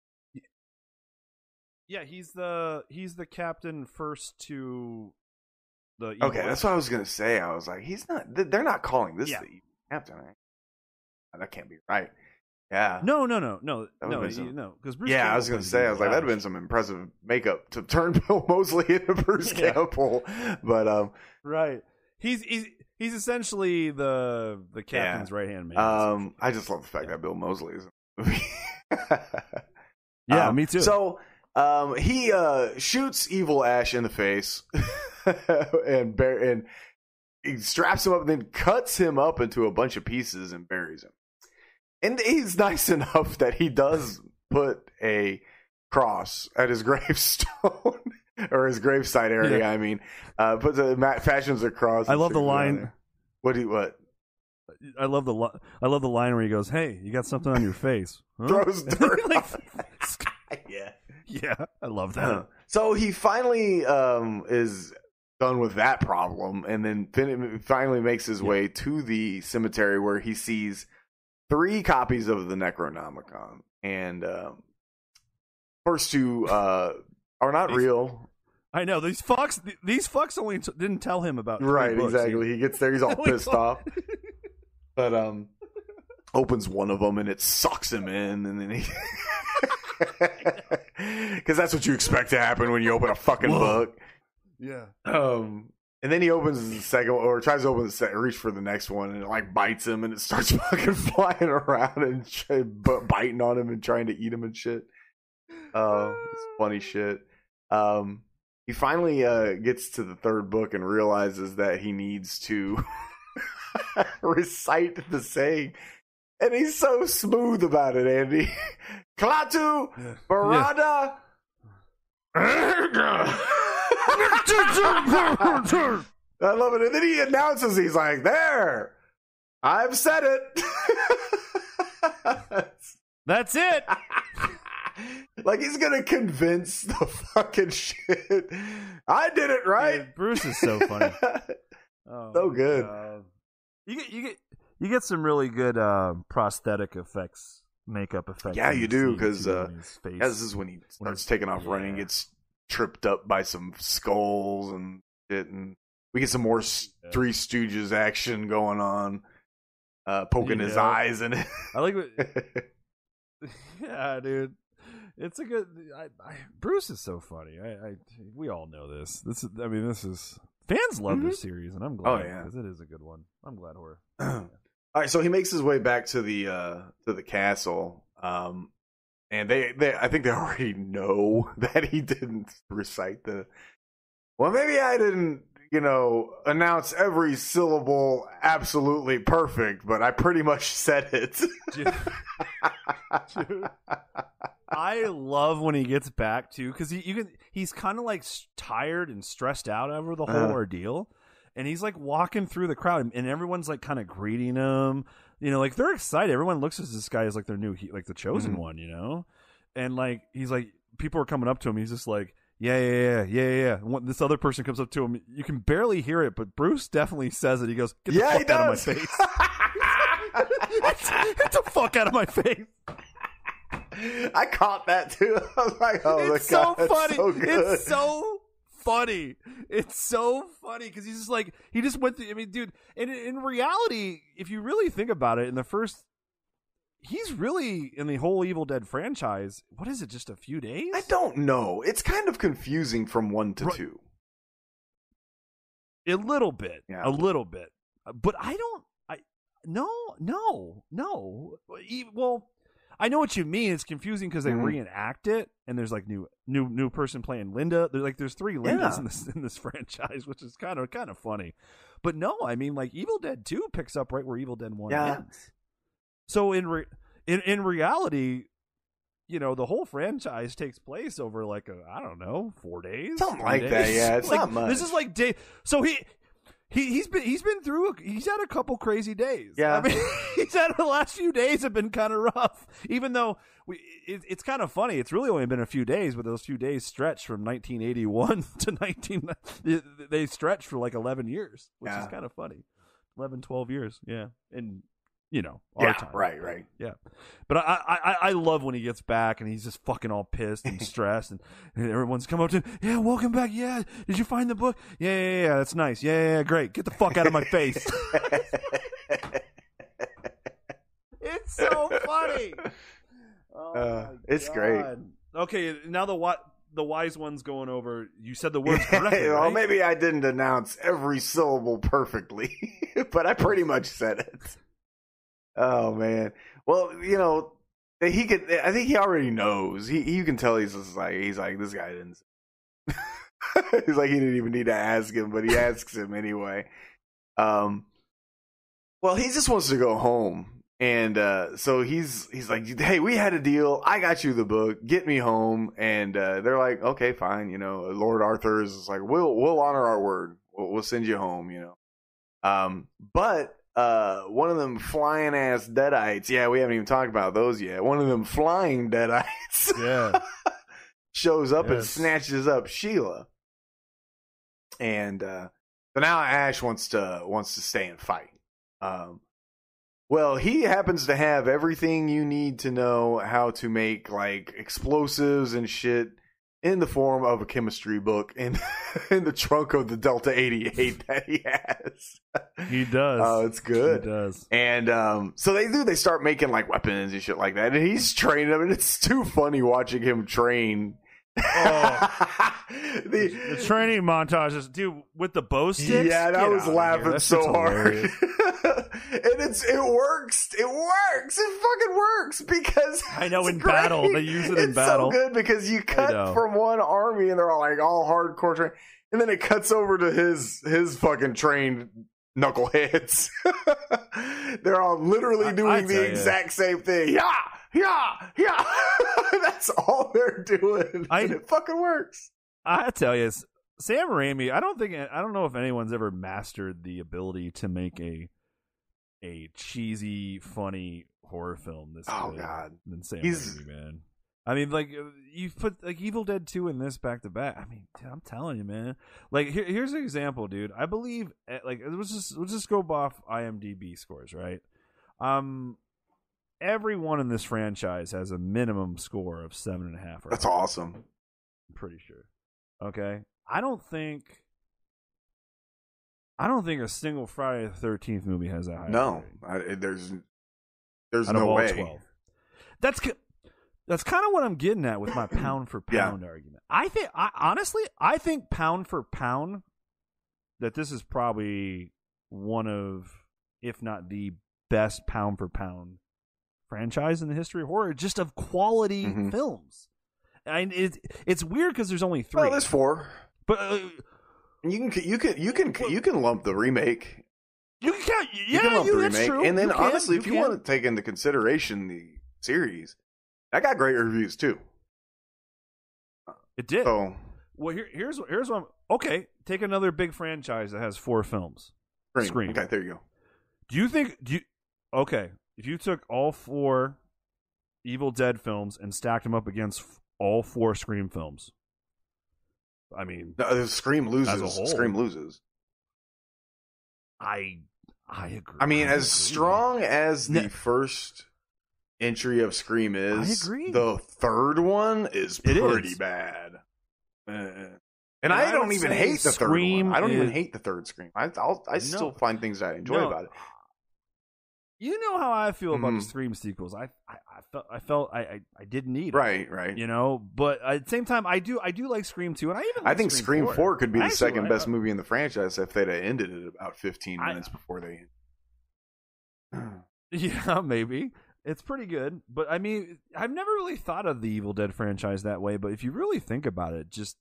Yeah, he's the captain first to the evil. Okay, that's what I was gonna say. I was like, he's not. They're not calling this the evil captain, right? That can't be right. Yeah. No. Because Bruce. Yeah, I was gonna say, I was like, that'd have been some impressive makeup to turn Bill Moseley into Bruce Campbell. But right, he's essentially the captain's right hand man. I just love the fact that Bill Moseley is in the movie. Yeah, me too. So he shoots evil Ash in the face and he straps him up and then cuts him up into a bunch of pieces and buries him. And he's nice enough that he does put a cross at his gravestone or his gravesite area. Yeah. I mean, fashions a cross. I love the line. What? I love the line where he goes, "Hey, you got something on your face?" Huh? Throws dirt. Yeah, I love that. So he finally is done with that problem, and then finally makes his way to the cemetery where he sees 3 copies of the Necronomicon, and first 2 are not real. I know these fucks only didn't tell him about 3 right books. Exactly. He gets there, he's all pissed off, but opens one of them and it sucks him in, and then he because that's what you expect to happen when you open a fucking book. Yeah. And then he opens the second, or tries to open the second, reach for the next one, and it bites him, and it starts fucking flying around and biting on him and trying to eat him and shit. It's funny shit. He finally gets to the 3rd book and realizes that he needs to recite the saying. And he's so smooth about it, Andy. Klaatu, Barada. I love it. And then he announces, he's like, there, I've said it. That's it. Like he's gonna convince the fucking shit. I did it right. Dude, Bruce is so funny. So good. You get some really good prosthetic effects, makeup effects. Yeah, you do, because this is when he starts taking off running, gets tripped up by some skulls and shit, and we get some more Three Stooges action going on, poking his eyes in it. I like what. Yeah, dude. It's a good. Bruce is so funny. We all know this. This is fans love this series, and I'm glad because it is a good one. I'm glad horror. All right, so he makes his way back to the castle, and they I think they already know that he didn't recite the. Well, maybe I didn't, announce every syllable absolutely perfect, but I pretty much said it. Dude. I love when he gets back too, because he's kind of like tired and stressed out over the whole ordeal, and he's like walking through the crowd, and everyone's like kind of greeting him, like they're excited. Everyone looks at this guy as like their new, like the chosen one, and like he's like people are coming up to him. He's just like, yeah. And when this other person comes up to him, you can barely hear it, but Bruce definitely says it. He goes, "Get the fuck out of my face! Get the fuck out of my face!" I caught that too. I was like, "Oh, it's so funny! So good. It's so funny! It's so funny because he's just like he just went through. I mean, dude, and in reality, if you really think about it, he's really in the whole Evil Dead franchise. What is it? Just a few days? I don't know. It's kind of confusing from 1 to 2. A little bit, yeah. A little bit, but no. Well. I know what you mean. It's confusing because they reenact it, and there's like new person playing Linda. There's 3 Lindas in this franchise, which is kind of funny. But no, I mean like Evil Dead 2 picks up right where Evil Dead 1 ends. So in reality, the whole franchise takes place over like 4 days, something like days. that. Yeah, it's like, not much. This is like day. So he's been through. He's had a couple crazy days. Yeah, I mean, the last few days have been kind of rough. Even though it's kind of funny. It's really only been a few days, but those few days stretch from 1981 to They stretch for like 11 years, which is kind of funny. 11, 12 years. Yeah, and our time. Right. Yeah, but I love when he gets back and he's just fucking all pissed and stressed, and everyone's come up to him. Yeah, welcome back. Yeah, did you find the book? Yeah, that's nice. Yeah, great. Get the fuck out of my face. It's so funny. It's great. Okay, now the wise one's going over. You said the words correctly. Well, right? maybe I didn't announce every syllable perfectly, but I pretty much said it. Oh man. Well, he could. I think he already knows. You can tell he's like this guy didn't. He's like he didn't even need to ask him, but he asks him anyway. Well, he just wants to go home, and so he's like, hey, we had a deal. I got you the book. Get me home, and they're like, okay, fine. Lord Arthur is like, we'll honor our word. We'll send you home. But. One of them flying ass deadites. Yeah, we haven't even talked about those yet. One of them flying deadites. Yeah. shows up and snatches up Sheila. And so now Ash wants to stay and fight. Well, he happens to have everything you need to know how to make like explosives and shit in the form of a chemistry book in the trunk of the Delta 88 that he has. He does. Oh, it's good. He does. And so they start making like weapons and shit like that. And he's training them, and it's too funny watching him train. The training montages, dude, with the bow sticks. Yeah, I was laughing so hard. And it works. It fucking works because I know in battle they use it in battle. It's so good because you cut from one army and they're all hardcore trained, and then it cuts over to his fucking trained knuckleheads. They're all literally doing the exact same thing. Yeah. That's all they're doing. And it fucking works. I tell you, Sam Raimi, I don't know if anyone's ever mastered the ability to make a cheesy, funny horror film this good than Sam Raimi, man. I mean, like, you've put like Evil Dead 2 and this back to back. I mean, dude, I'm telling you, man. Like, here's an example, dude. I believe, like, we'll just go off IMDb scores, right? Everyone in this franchise has a minimum score of 7.5. That's awesome. I'm pretty sure. Okay, I don't think a single Friday the 13th movie has that high. No, there's no way. 12. That's kind of what I'm getting at with my pound for pound argument. I think pound for pound that this is probably one of, if not the best pound for pound franchise in the history of horror, just of quality films. And it's weird because there's only 3. Well, there's 4, but you can lump the remake. You can count, that's true. And then honestly, if you want to take into consideration the series, that got great reviews too. It did. So, well, here's what I'm okay. Take another big franchise that has 4 films. Scream. Okay, there you go. Okay, if you took all 4 Evil Dead films and stacked them up against all 4 Scream films, I mean, Scream loses. As a whole, Scream loses. I agree. I mean, as strong as the first entry of Scream is, I agree. The third one is pretty bad. And I don't even hate the third one. I don't even hate the third Scream. I still find things I enjoy about it. You know how I feel about the Scream sequels. I felt I didn't need it. Right. You know, but at the same time, I do like Scream 2, and I think Scream 4 could be the second best movie in the franchise if they'd have ended it about 15 minutes before they ended. Yeah, maybe. It's pretty good, but I mean, I've never really thought of the Evil Dead franchise that way. But if you really think about it, just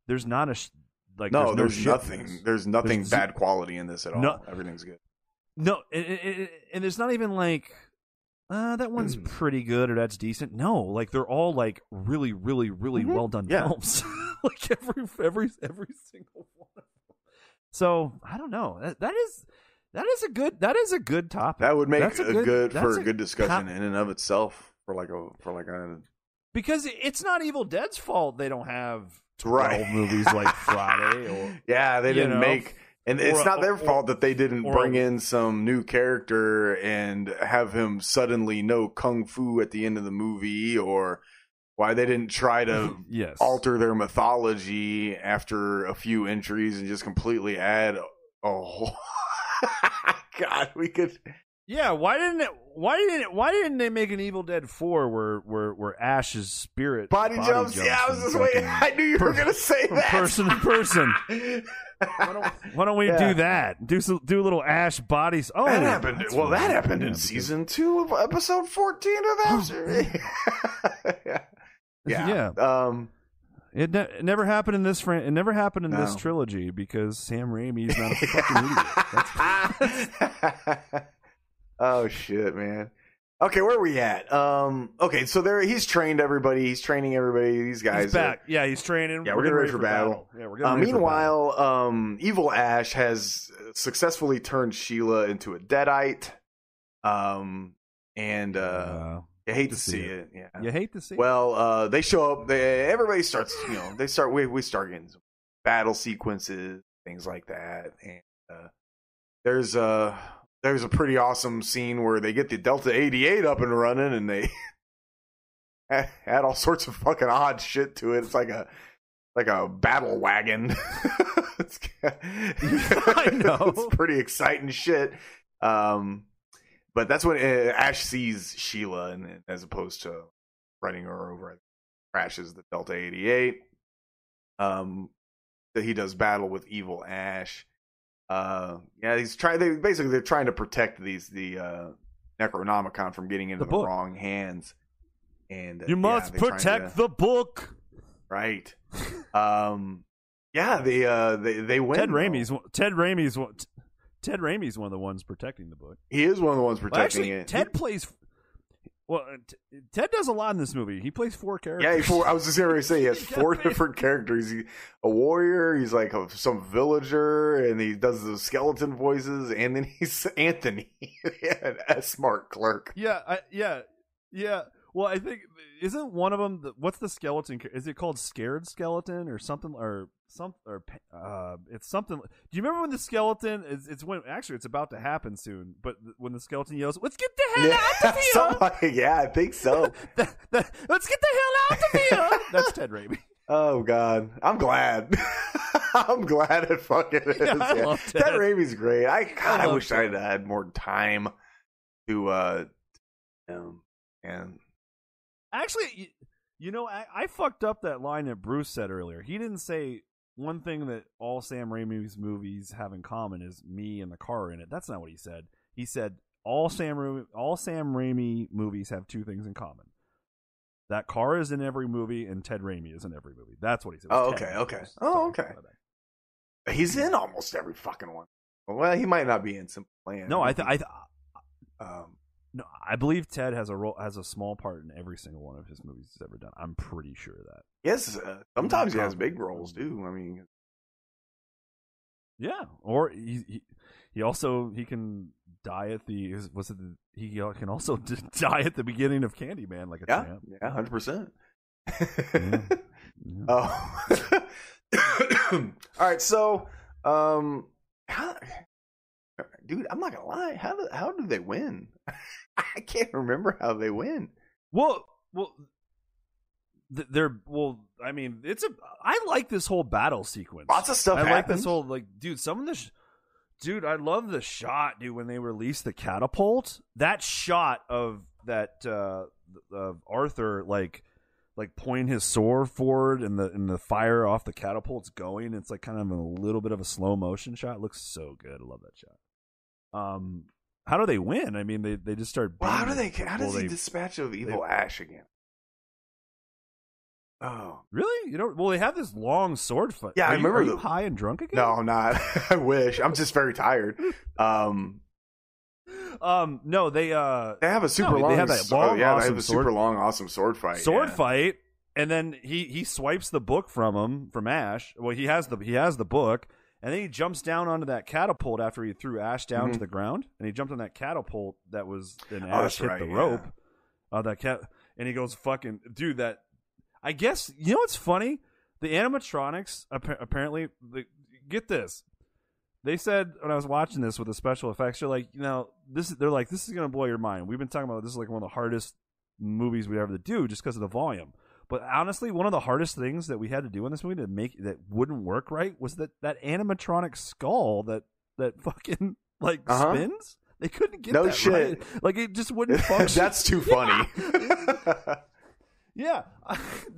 there's not there's nothing. There's nothing bad quality in this at all. No, everything's good. No, and there's not even like that one's pretty good or that's decent. No, like they're all like really, really, really well done films. Like every single one of them. So I don't know. That is a good topic. That would make a good discussion in and of itself for like a because it's not Evil Dead's fault they don't have 12 movies like Friday or they didn't make. And it's not their fault that they didn't bring in some new character and have him suddenly know kung fu at the end of the movie, or why they didn't try to alter their mythology after a few entries and just completely add a whole. God, we could. Yeah, why didn't they make an Evil Dead 4 where Ash's spirit body jumps? Yeah, I was just waiting. I knew you were going to say that. Person to person. Why don't we do that? Do a little Ash bodies. Oh, that happened. Well, that happened in season 2 of episode 14 of that. Yeah. It never happened in this It never happened in this trilogy because Sam Raimi's not a fucking idiot. Oh shit, man. Okay, where are we at? Okay, so he's trained everybody. He's training everybody. These guys. He's back. He's training. Yeah, we're getting ready for battle. Yeah, we're getting ready meanwhile, for battle. Evil Ash has successfully turned Sheila into a Deadite. You hate to see it. Yeah, you hate to see. Well, they show up. Everybody starts. We start getting some battle sequences, things like that, and there's a pretty awesome scene where they get the Delta 88 up and running, and they add all sorts of fucking odd shit to it. It's like a battle wagon. I know. It's pretty exciting shit. But that's when Ash sees Sheila, and as opposed to running her over, crashes the Delta 88. That he does battle with Evil Ash. They're trying to protect the Necronomicon from getting into the wrong hands. And you must protect the book, right? They win. Ted Ted Raimi's one of the ones protecting the book. He is one of the ones protecting it. Ted plays. Well, Ted does a lot in this movie. He plays 4 characters. Yeah, I was just going to say he has 4 different characters. He's a warrior. He's like some villager, and he does the skeleton voices. And then he's Anthony, an S-smart clerk. Yeah. Well, I think isn't one of them. What's the skeleton? Is it called Scared Skeleton or something? It's something. Do you remember when the skeleton? It's when actually it's about to happen soon. But when the skeleton yells, "Let's get the hell out of here!" Yeah, I think so. Let's get the hell out of here. That's Ted Raimi. Oh God, I'm glad. I'm glad it fucking is. Yeah, I love Ted. Ted Raimi's great. I wish Ted. I'd had more time to and. Actually, I fucked up that line that Bruce said earlier. He didn't say one thing that all Sam Raimi's movies have in common is me and the car in it. That's not what he said. He said all Sam Raimi movies have 2 things in common. That car is in every movie, and Ted Raimi is in every movie. That's what he said. Oh, okay. He's in almost every fucking one. Well, he might not be in Simple Plan. No, No, I believe Ted has a small part in every single one of his movies he's ever done. I'm pretty sure of that. Yes, sometimes he has big roles too. I mean, yeah, or he also can die at the he can also die at the beginning of Candyman like a champ. Yeah, 100%. Yeah. Oh, all right. So, dude, I'm not gonna lie. How do they win? I can't remember how they win. Well, I mean, I like this whole battle sequence. Lots of stuff. I like this whole dude. Some of the, dude, I love the shot, dude, when they release the catapult. That shot of that of Arthur like pointing his sword forward and the fire off the catapult's going. It's like kind of a little bit of a slow motion shot. It looks so good. I love that shot. How do they win? I mean, they just start. Well, how does he dispatch of Evil Ash again? Oh, really? Well, they have this long sword fight. Yeah, I remember. Are you high and drunk again? No, I'm not. I wish. I'm just very tired. No, they have a super long. They have that long, they have a awesome super long, awesome sword fight. Fight, and then he swipes the book from Ash. Well, he has the book. And then he jumps down onto that catapult after he threw Ash down to the ground. And he jumped on that catapult that was, and Ash hit the rope. And he goes, fucking, dude, that, I guess, you know what's funny? The animatronics, apparently, get this. They said, when I was watching this with the special effects, they're like, this is going to blow your mind. We've been talking about this is like one of the hardest movies we ever do just because of the volume. But honestly, one of the hardest things that we had to do in this movie to make that wouldn't work right was that animatronic skull that fucking spins. They couldn't get that shit. Right. Like it just wouldn't function. That's too funny. Yeah,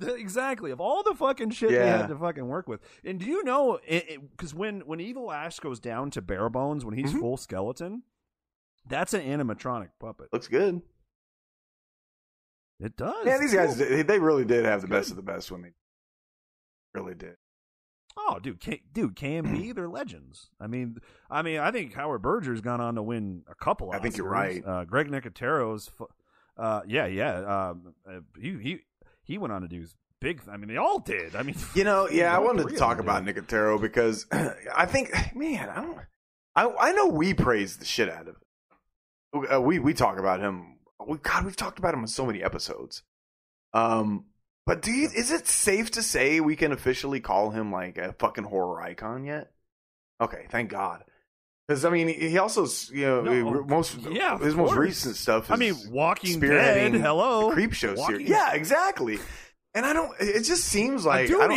exactly. Of all the fucking shit they had to fucking work with, and do you know? Because when Evil Ash goes down to bare bones, when he's full skeleton, that's an animatronic puppet. Looks good. It does. Yeah, these guys, they really did have the best of the best when they really did. Oh, dude, KMB, they're legends. I mean, I think Howard Berger's gone on to win a couple. I think you're right. Greg Nicotero's, he went on to do big. I mean, they all did. I mean, I wanted to talk about Nicotero because I think, man, I know we praise the shit out of it. We talk about him. We've talked about him in so many episodes. But is it safe to say we can officially call him like a fucking horror icon yet? Okay, thank God. Because I mean, he also, his most recent stuff. Walking Dead. Hello, Creep Show series. Yeah, exactly. And I don't. It just seems like he's one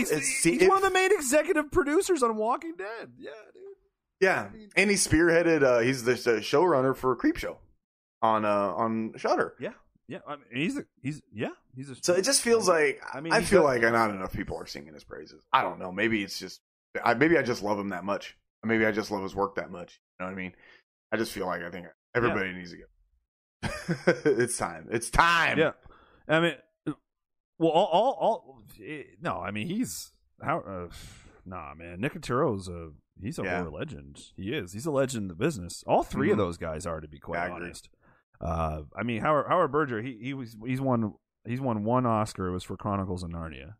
of the main executive producers on Walking Dead. Yeah, dude. Yeah, and he spearheaded. He's the showrunner for Creep Show on Shudder. Yeah. Yeah, I mean, he's a. So it just feels like I feel like not enough people are singing his praises. I don't know. Maybe it's just maybe I just love him that much. Maybe I just love his work that much. You know what I mean? I just feel like I think everybody needs to go. It's time. It's time. Yeah, I mean, well, no, I mean he's nah, man. Nicotero's he's a horror legend. He is. He's a legend in the business. All three of those guys are, to be quite honest. I mean, Howard Berger, he's won one Oscar. It was for Chronicles of Narnia.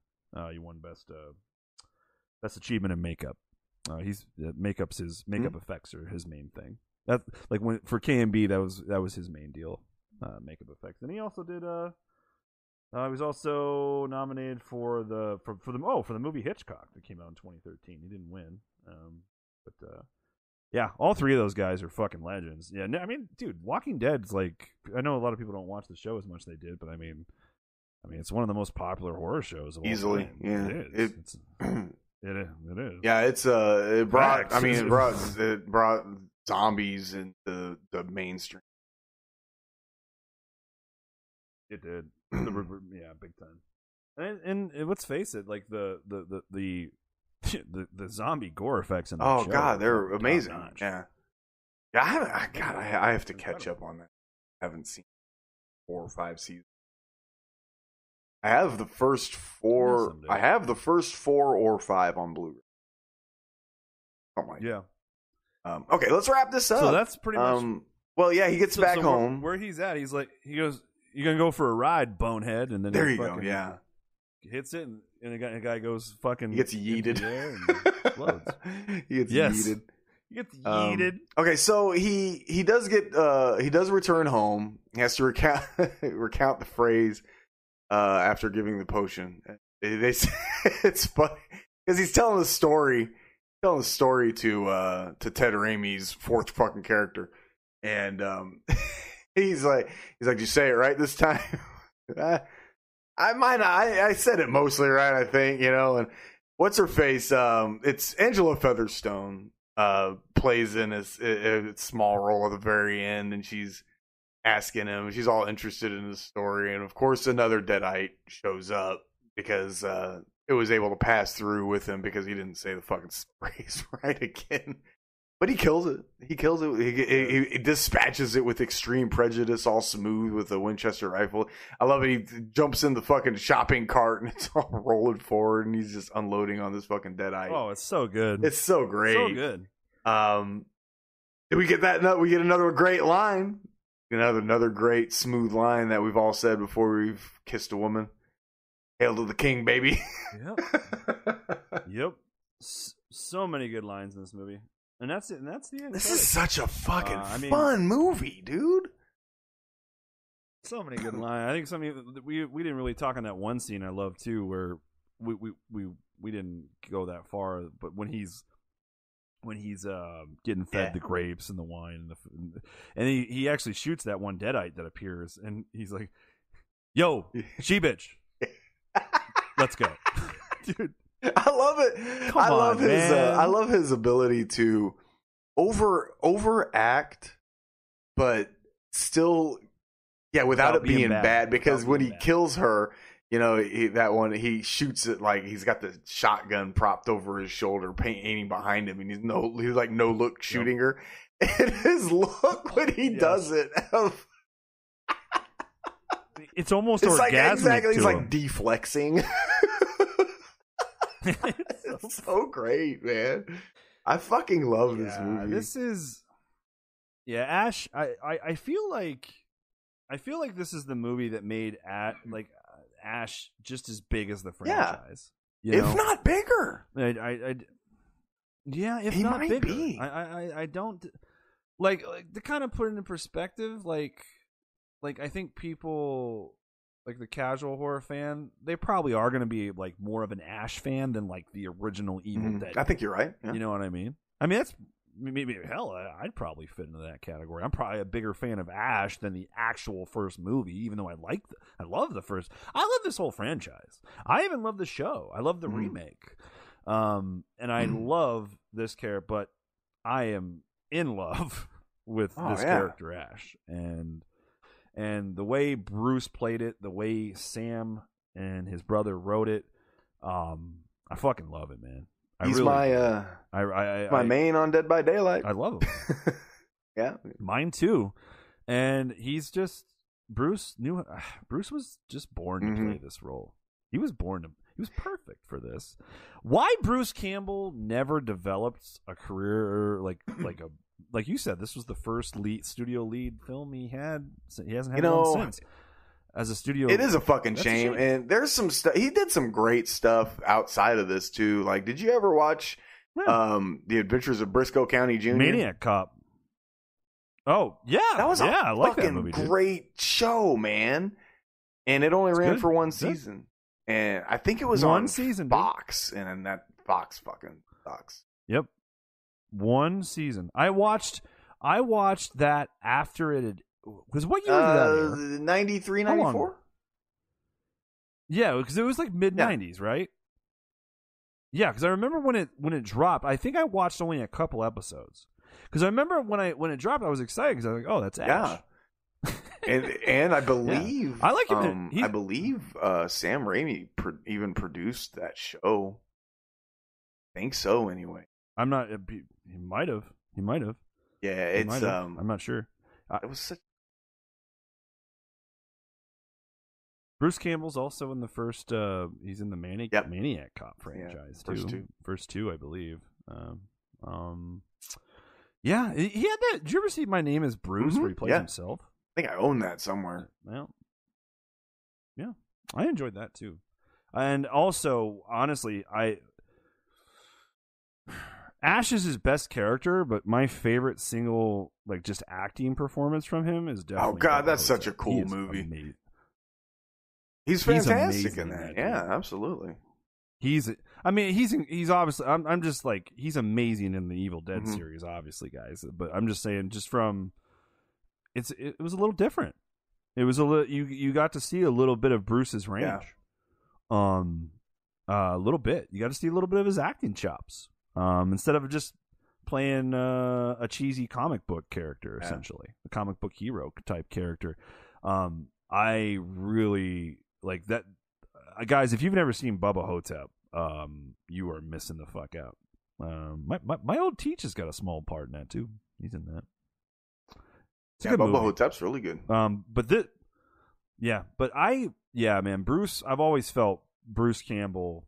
He won best achievement in makeup. Makeup effects are his main thing. That like when for KMB that was his main deal, makeup effects. And he also did he was also nominated for the movie Hitchcock that came out in 2013. He didn't win, but yeah, all three of those guys are fucking legends. Yeah, I mean, dude, Walking Dead's like, I know a lot of people don't watch the show as much as they did, but I mean, it's one of the most popular horror shows of all easily. time. Yeah, it is. It is. Yeah, it brought zombies into the mainstream. It did. Yeah, big time. And let's face it, like the zombie gore effects in that show. God, they're amazing. Yeah, I have to catch up on that. I haven't seen 4 or 5 seasons. I have the first 4. I have the first 4 or 5 on Blu-ray. Oh my. Yeah. Okay, let's wrap this up. So that's pretty much. Well, yeah, he gets back home. Where he's at, he goes, "You gonna go for a ride, bonehead?" And then there you go. Yeah. Hits it, and the guy goes fucking. He gets yeeted. He gets yeeted. He gets yeeted. Okay, so he does return home. He has to recount the phrase after giving the potion. They say it's funny because he's telling the story to Ted Raimi's 4th fucking character, and he's like, "Did you say it right this time?" I said it mostly right, I think, and what's her face? It's Angela Featherstone plays in a small role at the very end, and she's asking him. She's all interested in the story, and of course, another Deadite shows up because it was able to pass through with him because he didn't say the fucking phrase right again. But he kills it. He dispatches it with extreme prejudice, all smooth with a Winchester rifle. I love it. He jumps in the fucking shopping cart and it's all rolling forward, and he's just unloading on this fucking Deadite. Oh, it's so good. It's so great. So good. We get that. We get another great line. Another great smooth line that we've all said before we've kissed a woman. Hail to the king, baby. Yep. So many good lines in this movie. And that's it. And that's the end. This is such a fucking fun movie, dude. So many good lines. I think something we didn't really talk on that one scene I love too, where we didn't go that far, but when he's getting fed the grapes and the wine and he actually shoots that one Deadite that appears, and he's like, "Yo, she bitch, let's go," dude. I love it. I love his ability to overact, but still, without it being bad. Because when he kills her, he shoots it like he's got the shotgun propped over his shoulder, aiming behind him, and he's like no look shooting her. And his look when he does it, it's almost orgasmic. Like exactly, he's like deflexing. It's so great, man. I fucking love this movie. This is Ash. I feel like this is the movie that made Ash just as big as the franchise. If not bigger. If he not bigger. Be. I don't like to kind of put it in perspective. Like I think people. Like the casual horror fan, they probably are going to be like more of an Ash fan than like the original Evil Dead. I think you're right. Yeah. You know what I mean? That's maybe I'd probably fit into that category. I'm probably a bigger fan of Ash than the actual first movie, even though I love the first. I love this whole franchise. I even love the show. I love the remake, and I love this character. But I am in love with this character Ash, and the way Bruce played it, the way Sam and his brother wrote it, I fucking love it, man. He's my main on Dead by Daylight. I love him. Yeah, mine too. And he's just Bruce was just born to play this role. He was born He was perfect for this. Why Bruce Campbell never developed a career like you said, this was the first studio lead film he had. He hasn't had one since. As a studio, it is a fucking shame. And there's some stuff. He did some great stuff outside of this too. Like, did you ever watch The Adventures of Briscoe County Jr.? Maniac Cop. Oh yeah, that was I like that fucking movie, great show, man. And it only ran for one season. And I think it was on season, Fox, and that Fox fucking sucks. Yep, one season. I watched that after it had. Because what year was that? 93, 94? Yeah, because it was like mid 90s, right? Yeah, because I remember when it dropped. I think I watched only a couple episodes. Because I remember when it dropped, I was excited because I was like, "Oh, that's Ash." Yeah. and I believe I like him. I believe Sam Raimi even produced that show. I think so, anyway. I'm not. He might have. Yeah, it's. I'm not sure. It was such. Bruce Campbell's also in the first. He's in the Maniac Cop franchise too. First two, I believe. Yeah, he had that. Did you ever see My Name Is Bruce, where he plays himself? I think I own that somewhere. Well, yeah, I enjoyed that too. And also, honestly, Ash is his best character, but my favorite single, like, just acting performance from him is definitely. Oh God, that's such a cool movie. He's fantastic in that. Yeah, absolutely. He's obviously. I'm just like, he's amazing in the Evil Dead series, obviously, guys. But I'm just saying, just from, it was a little different. It was a little. You got to see a little bit of Bruce's range. Yeah. A little bit. You got to see a little bit of his acting chops. Instead of just playing a cheesy comic book character, essentially a comic book hero type character. I really like that. Guys, if you've never seen Bubba Hotep, you are missing the fuck out. My old Teach has got a small part in that too. He's in that. It's a good Bubba movie. Hotep's really good. Man, Bruce. I've always felt Bruce Campbell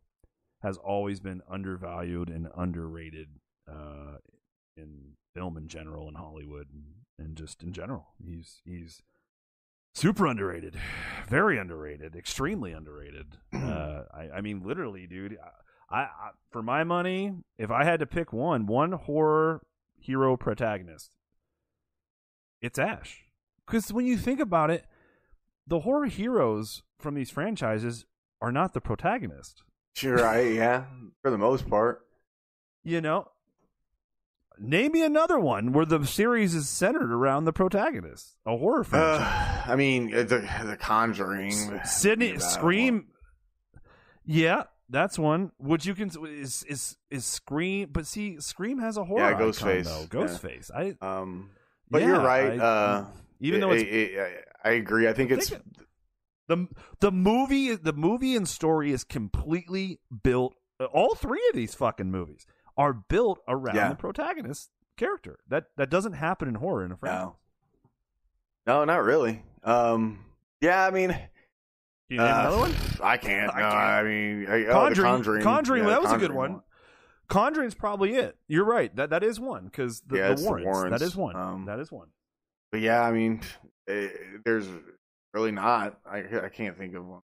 has always been undervalued and underrated in film in general, in Hollywood, and just in general. He's super underrated, very underrated, extremely underrated. I mean, literally, dude. I for my money, if I had to pick one horror hero protagonist, it's Ash. Because when you think about it, the horror heroes from these franchises are not the protagonist. Sure, yeah, for the most part. You know, name me another one where the series is centered around the protagonist. A horror franchise. I mean, the Conjuring. Sydney Scream. Yeah, that's one. Would you is Scream? But see, Scream has a horror. Yeah, Ghostface. Ghostface. Yeah. But you're right. Even though I agree. I think it's. The movie and story is completely built. All three of these fucking movies are built around the protagonist character. That doesn't happen in horror in a franchise. No, not really. Yeah, I mean, can you name another one? I can't. I mean, Conjuring. Conjuring. That was a good one. Conjuring's probably it. You're right. That is one because the Warrens. That is one. That is one. But yeah, I mean, there's. Really not. I can't think of one.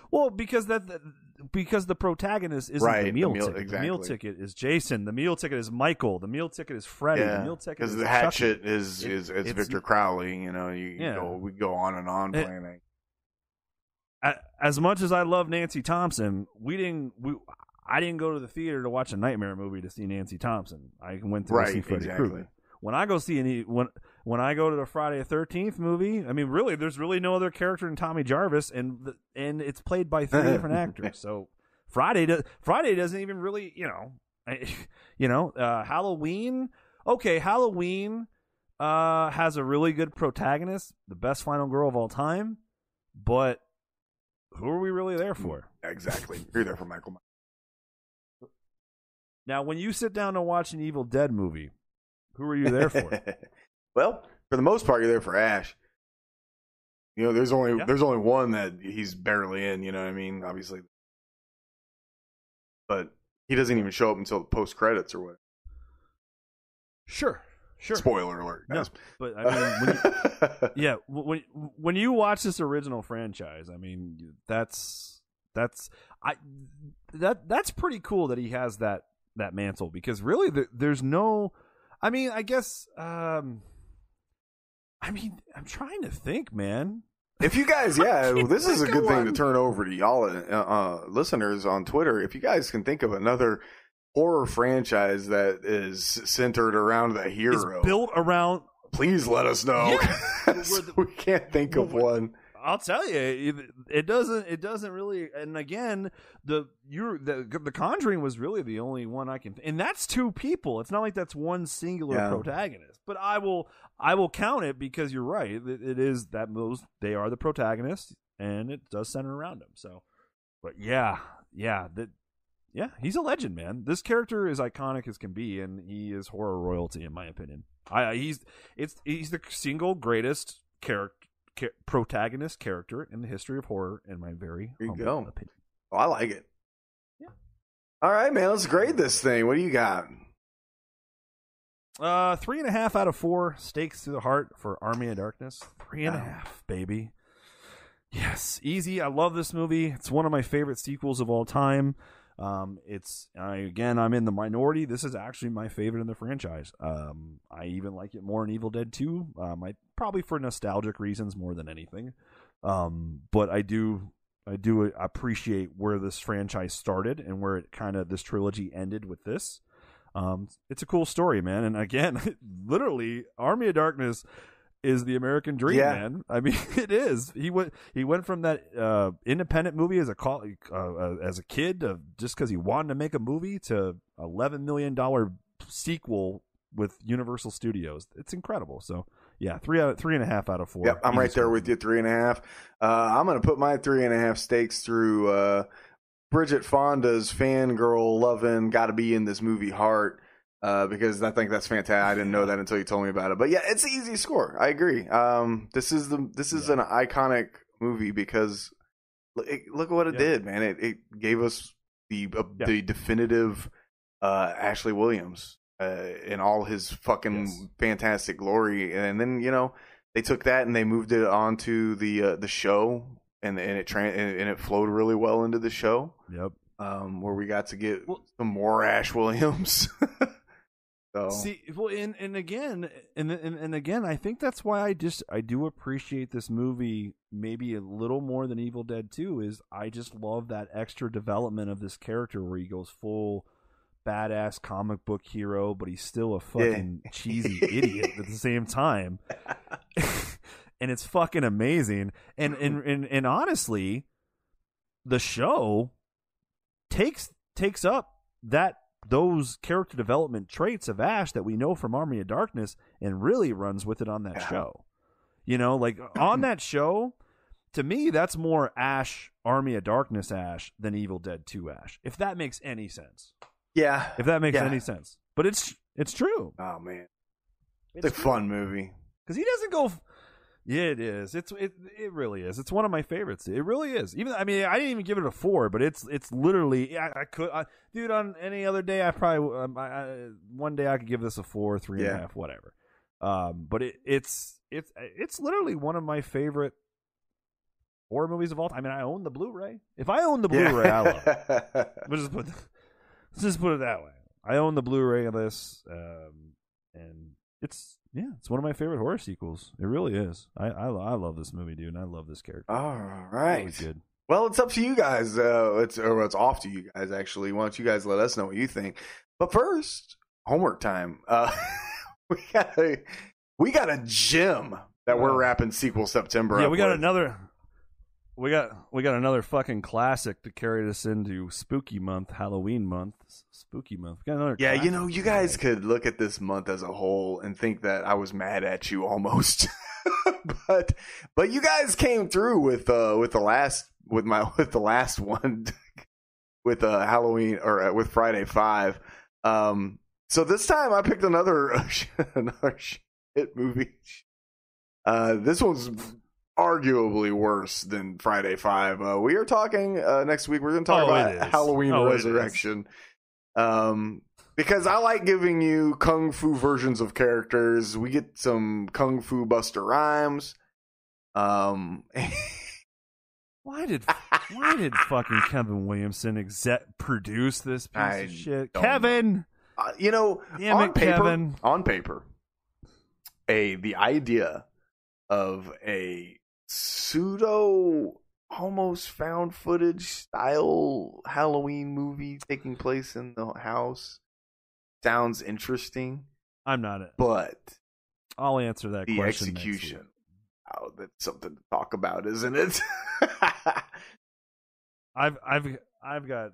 Well, because the protagonist isn't the meal ticket. Exactly. The meal ticket is Jason. The meal ticket is Michael. The meal ticket is Freddy. Yeah, the meal ticket because is the hatchet is Victor Crowley. You know, we go on and on playing it. As much as I love Nancy Thompson, I didn't go to the theater to watch a Nightmare movie to see Nancy Thompson. I went to see Freddy Krueger. When I go see when I go to the Friday the 13th movie, I mean, really, there's really no other character than Tommy Jarvis, and it's played by 3 different actors. So Friday doesn't even really, Halloween. Okay, Halloween has a really good protagonist, the best final girl of all time, but who are we really there for? Exactly, you're there for Michael. Now, when you sit down to watch an Evil Dead movie, who are you there for? Well, for the most part, you're there for Ash. You know, there's only one that he's barely in. You know what I mean? Obviously, but he doesn't even show up until the post credits or what. Sure. Spoiler alert, guys. No, but I mean, when you watch this original franchise, I mean, that's pretty cool that he has that mantle, because really there's no, I mean, I guess, I mean, I'm trying to think, man. If you guys, this is a good thing to turn over to y'all listeners on Twitter. If you guys can think of another horror franchise that is centered around the hero, it's built around, please let us know. Yeah. We can't think of one. I'll tell you, it doesn't really. And again, the Conjuring was really the only one I can, and that's two people. It's not like that's one singular protagonist. But I will count it, because you're right. It is that they are the protagonists, and it does center around them. So, but yeah, he's a legend, man. This character is iconic as can be, and he is horror royalty, in my opinion. He's the single greatest protagonist character in the history of horror, in my very humble opinion. Oh, I like it. Yeah. All right, man. Let's grade this thing. What do you got? 3.5 out of 4. Stakes through the heart for Army of Darkness. 3.5, baby. Yes, easy. I love this movie. It's one of my favorite sequels of all time. I'm in the minority. This is actually my favorite in the franchise. I even like it more in Evil Dead 2. Probably for nostalgic reasons more than anything. But I do appreciate where this franchise started and where this trilogy ended with this. It's a cool story, man. And again, literally, Army of Darkness is the American dream, man. I mean, it is. He went from that independent movie as a kid, just because he wanted to make a movie, to $11 million sequel with Universal Studios. It's incredible. So yeah, 3.5 out of 4. Yep, I'm right there with you. 3.5. I'm gonna put my 3.5 stakes through Bridget Fonda's fangirl loving, got to be in this movie heart. Because I think that's fantastic. I didn't know that until you told me about it. But yeah, it's an easy score. I agree. This is an iconic movie, because look at what it did, man. It gave us the definitive Ashley Williams in all his fucking fantastic glory. And then they took that and they moved it onto the show, and it flowed really well into the show. Yep. Where we got to get some more Ash Williams. So. See, well, and again, I think that's why I do appreciate this movie maybe a little more than Evil Dead 2. Is I just love that extra development of this character where he goes full badass comic book hero, but he's still a fucking cheesy idiot at the same time, and it's fucking amazing. And honestly, the show takes up those character development traits of Ash that we know from Army of Darkness, and really runs with it on that show. Like on that show, to me, that's more Ash, Army of Darkness Ash than Evil Dead 2 Ash, if that makes any sense. Yeah. If that makes any sense. But it's true. Oh, man. It's a fun movie. Because he doesn't go... Yeah, it is. It really is. It's one of my favorites. It really is. I didn't even give it a 4, but it's literally. Dude, on any other day, I probably one day I could give this a 4, 3.5, whatever. But it's literally one of my favorite horror movies of all time. I mean, I own the Blu-ray. If I own the Blu-ray, I love it. Let's just put it that way. I own the Blu-ray of this, and it's one of my favorite horror sequels. It really is. I love this movie, dude, and I love this character. All right. Really good. Well, it's up to you guys. It's off to you guys, actually. Why don't you guys let us know what you think? But first, homework time. We got a gem that we're wrapping sequel September. Yeah, up we got with. another. We got another fucking classic to carry us into spooky month, Halloween month, spooky month. We got another. Yeah, you guys could look at this month as a whole and think that I was mad at you almost, but you guys came through with the last one with Halloween or with Friday 5. So this time I picked another shit movie. This one's arguably worse than Friday 5. We are talking next week. We're going to talk about Halloween Resurrection. Because I like giving you kung fu versions of characters. We get some kung fu Buster Rhymes. Why did fucking Kevin Williamson produce this piece of shit? Kevin, on paper, the idea of a pseudo almost found footage style Halloween movie taking place in the house sounds interesting. I'm not it, but I'll answer that the question. Execution. Oh, that's something to talk about, isn't it? I've got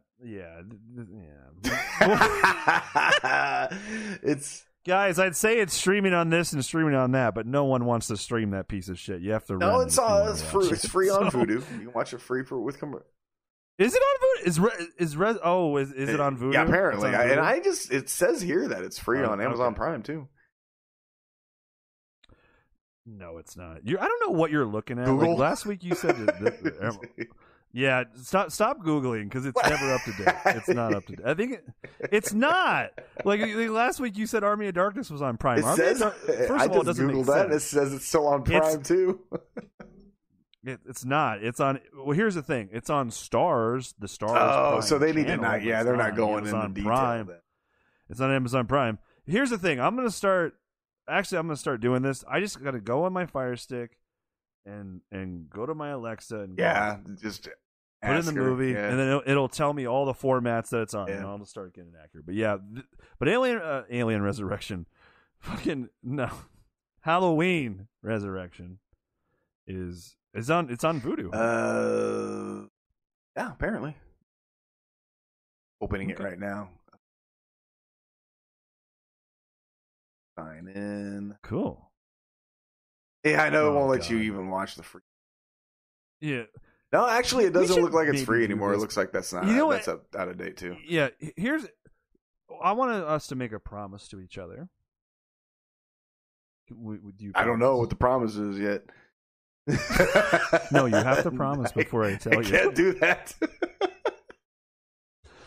It's guys. I'd say it's streaming on this and streaming on that, but no one wants to stream that piece of shit. You have to. No, it's free. It's free on Vudu. You can watch it free with. Is it on Vudu? Is it on Vudu? Yeah, apparently. It says here that it's free on Amazon Prime too. No, it's not. I don't know what you're looking at. Google? Like last week you said yeah, stop Googling because it's never up to date. It's not up to date. I think it's not. Like last week you said Army of Darkness was on Prime. It says, first of all, it doesn't Googled make that sense. and it says it's still on Prime too. It's not. It's on. Well, here's the thing. It's on Stars. The Stars. Oh, Prime so they need to channel, not. Yeah, they're not going into Amazon detail. Prime. Then. It's on Amazon Prime. Here's the thing. I'm gonna start doing this. I just got to go on my Fire Stick and go to my Alexa and just put in the movie, and then it'll tell me all the formats that it's on, yeah. and I'll just start getting accurate. But yeah, but Alien Resurrection, fucking no, Halloween Resurrection is on. It's on Vudu. Yeah, apparently. Opening it right now. Sign in. Cool. Yeah, I know it won't let you even watch the free. Yeah. No, actually, it doesn't look like it's free do anymore. It this. looks like that's not. That's out of date too. Yeah. I want us to make a promise to each other. I don't know what the promise is yet. No, you have to promise before I tell you. I can't do that.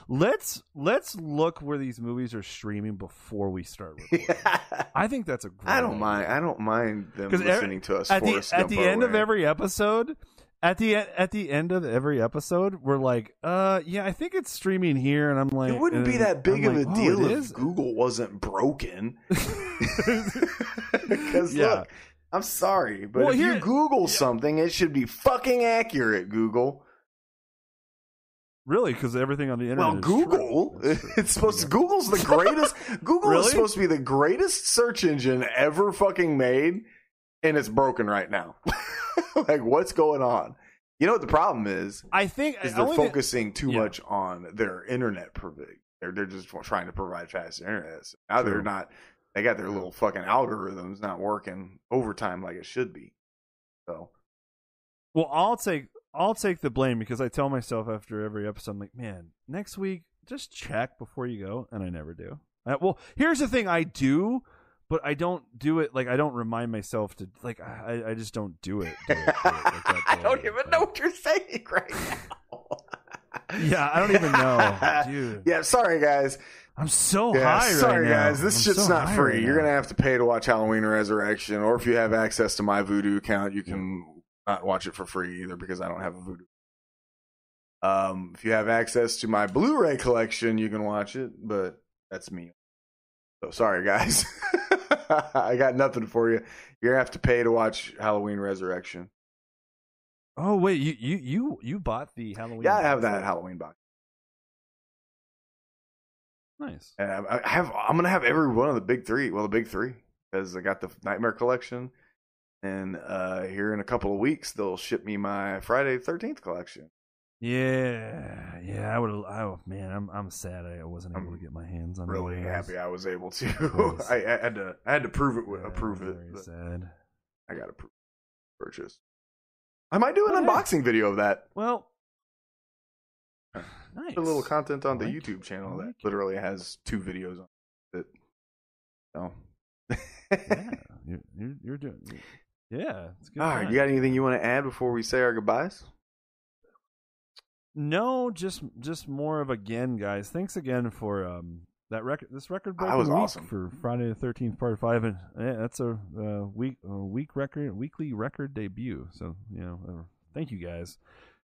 Let's look where these movies are streaming before we start recording. Yeah. I think that's a great I don't mind them listening to us. At the end of every episode, at the end of every episode, we're like, yeah, I think it's streaming here, and I'm like, it wouldn't be that big of a deal if Google wasn't broken. Because look, I'm sorry, but if you Google something, it should be fucking accurate, Google. Really? Because everything on the internet. Well, Google. It's supposed to. Google's the greatest. Google is supposed to be the greatest search engine ever fucking made, and it's broken right now. Like, what's going on? You know what the problem is? I think they're focusing too much on their internet provision. They're just trying to provide fast internet. So now they're not. They got their little fucking algorithms not working overtime like it should be. So, well, I'll take the blame because I tell myself after every episode, I'm like, man, next week, just check before you go. And I never do. Well, here's the thing. I do, but I don't do it. Like, I don't remind myself to, like, I just don't do it. I don't even know what you're saying right now. Yeah, I don't even know. Dude. Yeah, sorry, guys. I'm so high sorry, right now. guys. This shit's not free. You're going to have to pay to watch Halloween Resurrection. Or if you have access to my Vudu account, you can not watch it for free either because I don't have a Vudu. If you have access to my Blu-ray collection, you can watch it, but that's me. So sorry, guys. I got nothing for you. You're gonna have to pay to watch Halloween Resurrection. Oh wait, you bought the Halloween? Yeah, I have that Halloween box. Nice. And I'm gonna have every one of the big three. Well, the big three, because I got the Nightmare collection. And here in a couple of weeks, they'll ship me my Friday the 13th collection. Yeah. I would. Oh man, I'm sad I wasn't able to get my hands on. Really those. happy I was able to. I had to prove it. Approve it. Very sad. I got to purchase. I might do an unboxing video of that. Well, nice. A little content on the YouTube channel that literally has 2 videos on it. So. Yeah, you're doing. Yeah, it's good. All right, you got anything you want to add before we say our goodbyes? No, just more of again, guys. Thanks again for that record. This record breaking was week awesome for Friday the 13th, Part 5, and that's a weekly record debut. So thank you guys.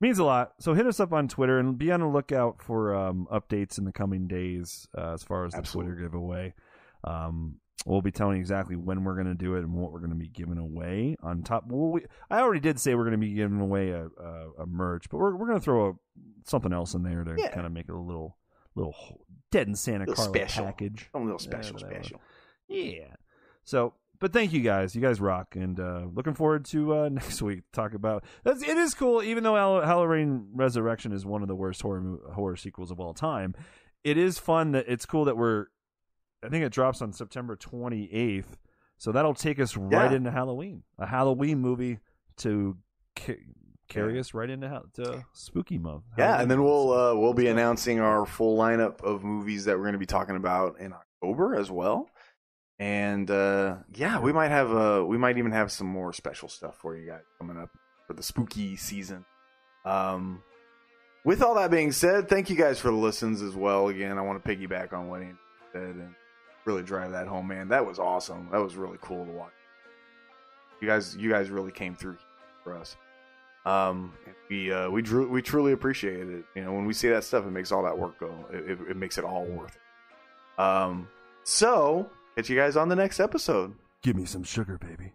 Means a lot. So hit us up on Twitter and be on the lookout for updates in the coming days as far as the Twitter giveaway. We'll be telling you exactly when we're going to do it and what we're going to be giving away on top. I already did say we're going to be giving away a merch, but we're going to throw something else in there to kind of make it a little Dead in Santa Carla special package. A little special. Yeah. So, but thank you guys. You guys rock. And looking forward to next week to talk about. It is cool, even though Halloween Resurrection is one of the worst horror sequels of all time. It is fun that it's cool that I think it drops on September 28th. So that'll take us right into Halloween. A Halloween movie to carry us right into spooky month. Yeah, and then we'll be announcing our full lineup of movies that we're going to be talking about in October as well. And we might even have some more special stuff for you guys coming up for the spooky season. With all that being said, thank you guys for the listens as well. Again, I want to piggyback on what Andy said and really drive that home, man. That was awesome. That was really cool to watch. You guys really came through for us. We truly appreciate it. When we see that stuff, it makes all that work go. It makes it all worth it. So catch you guys on the next episode. Give me some sugar, baby.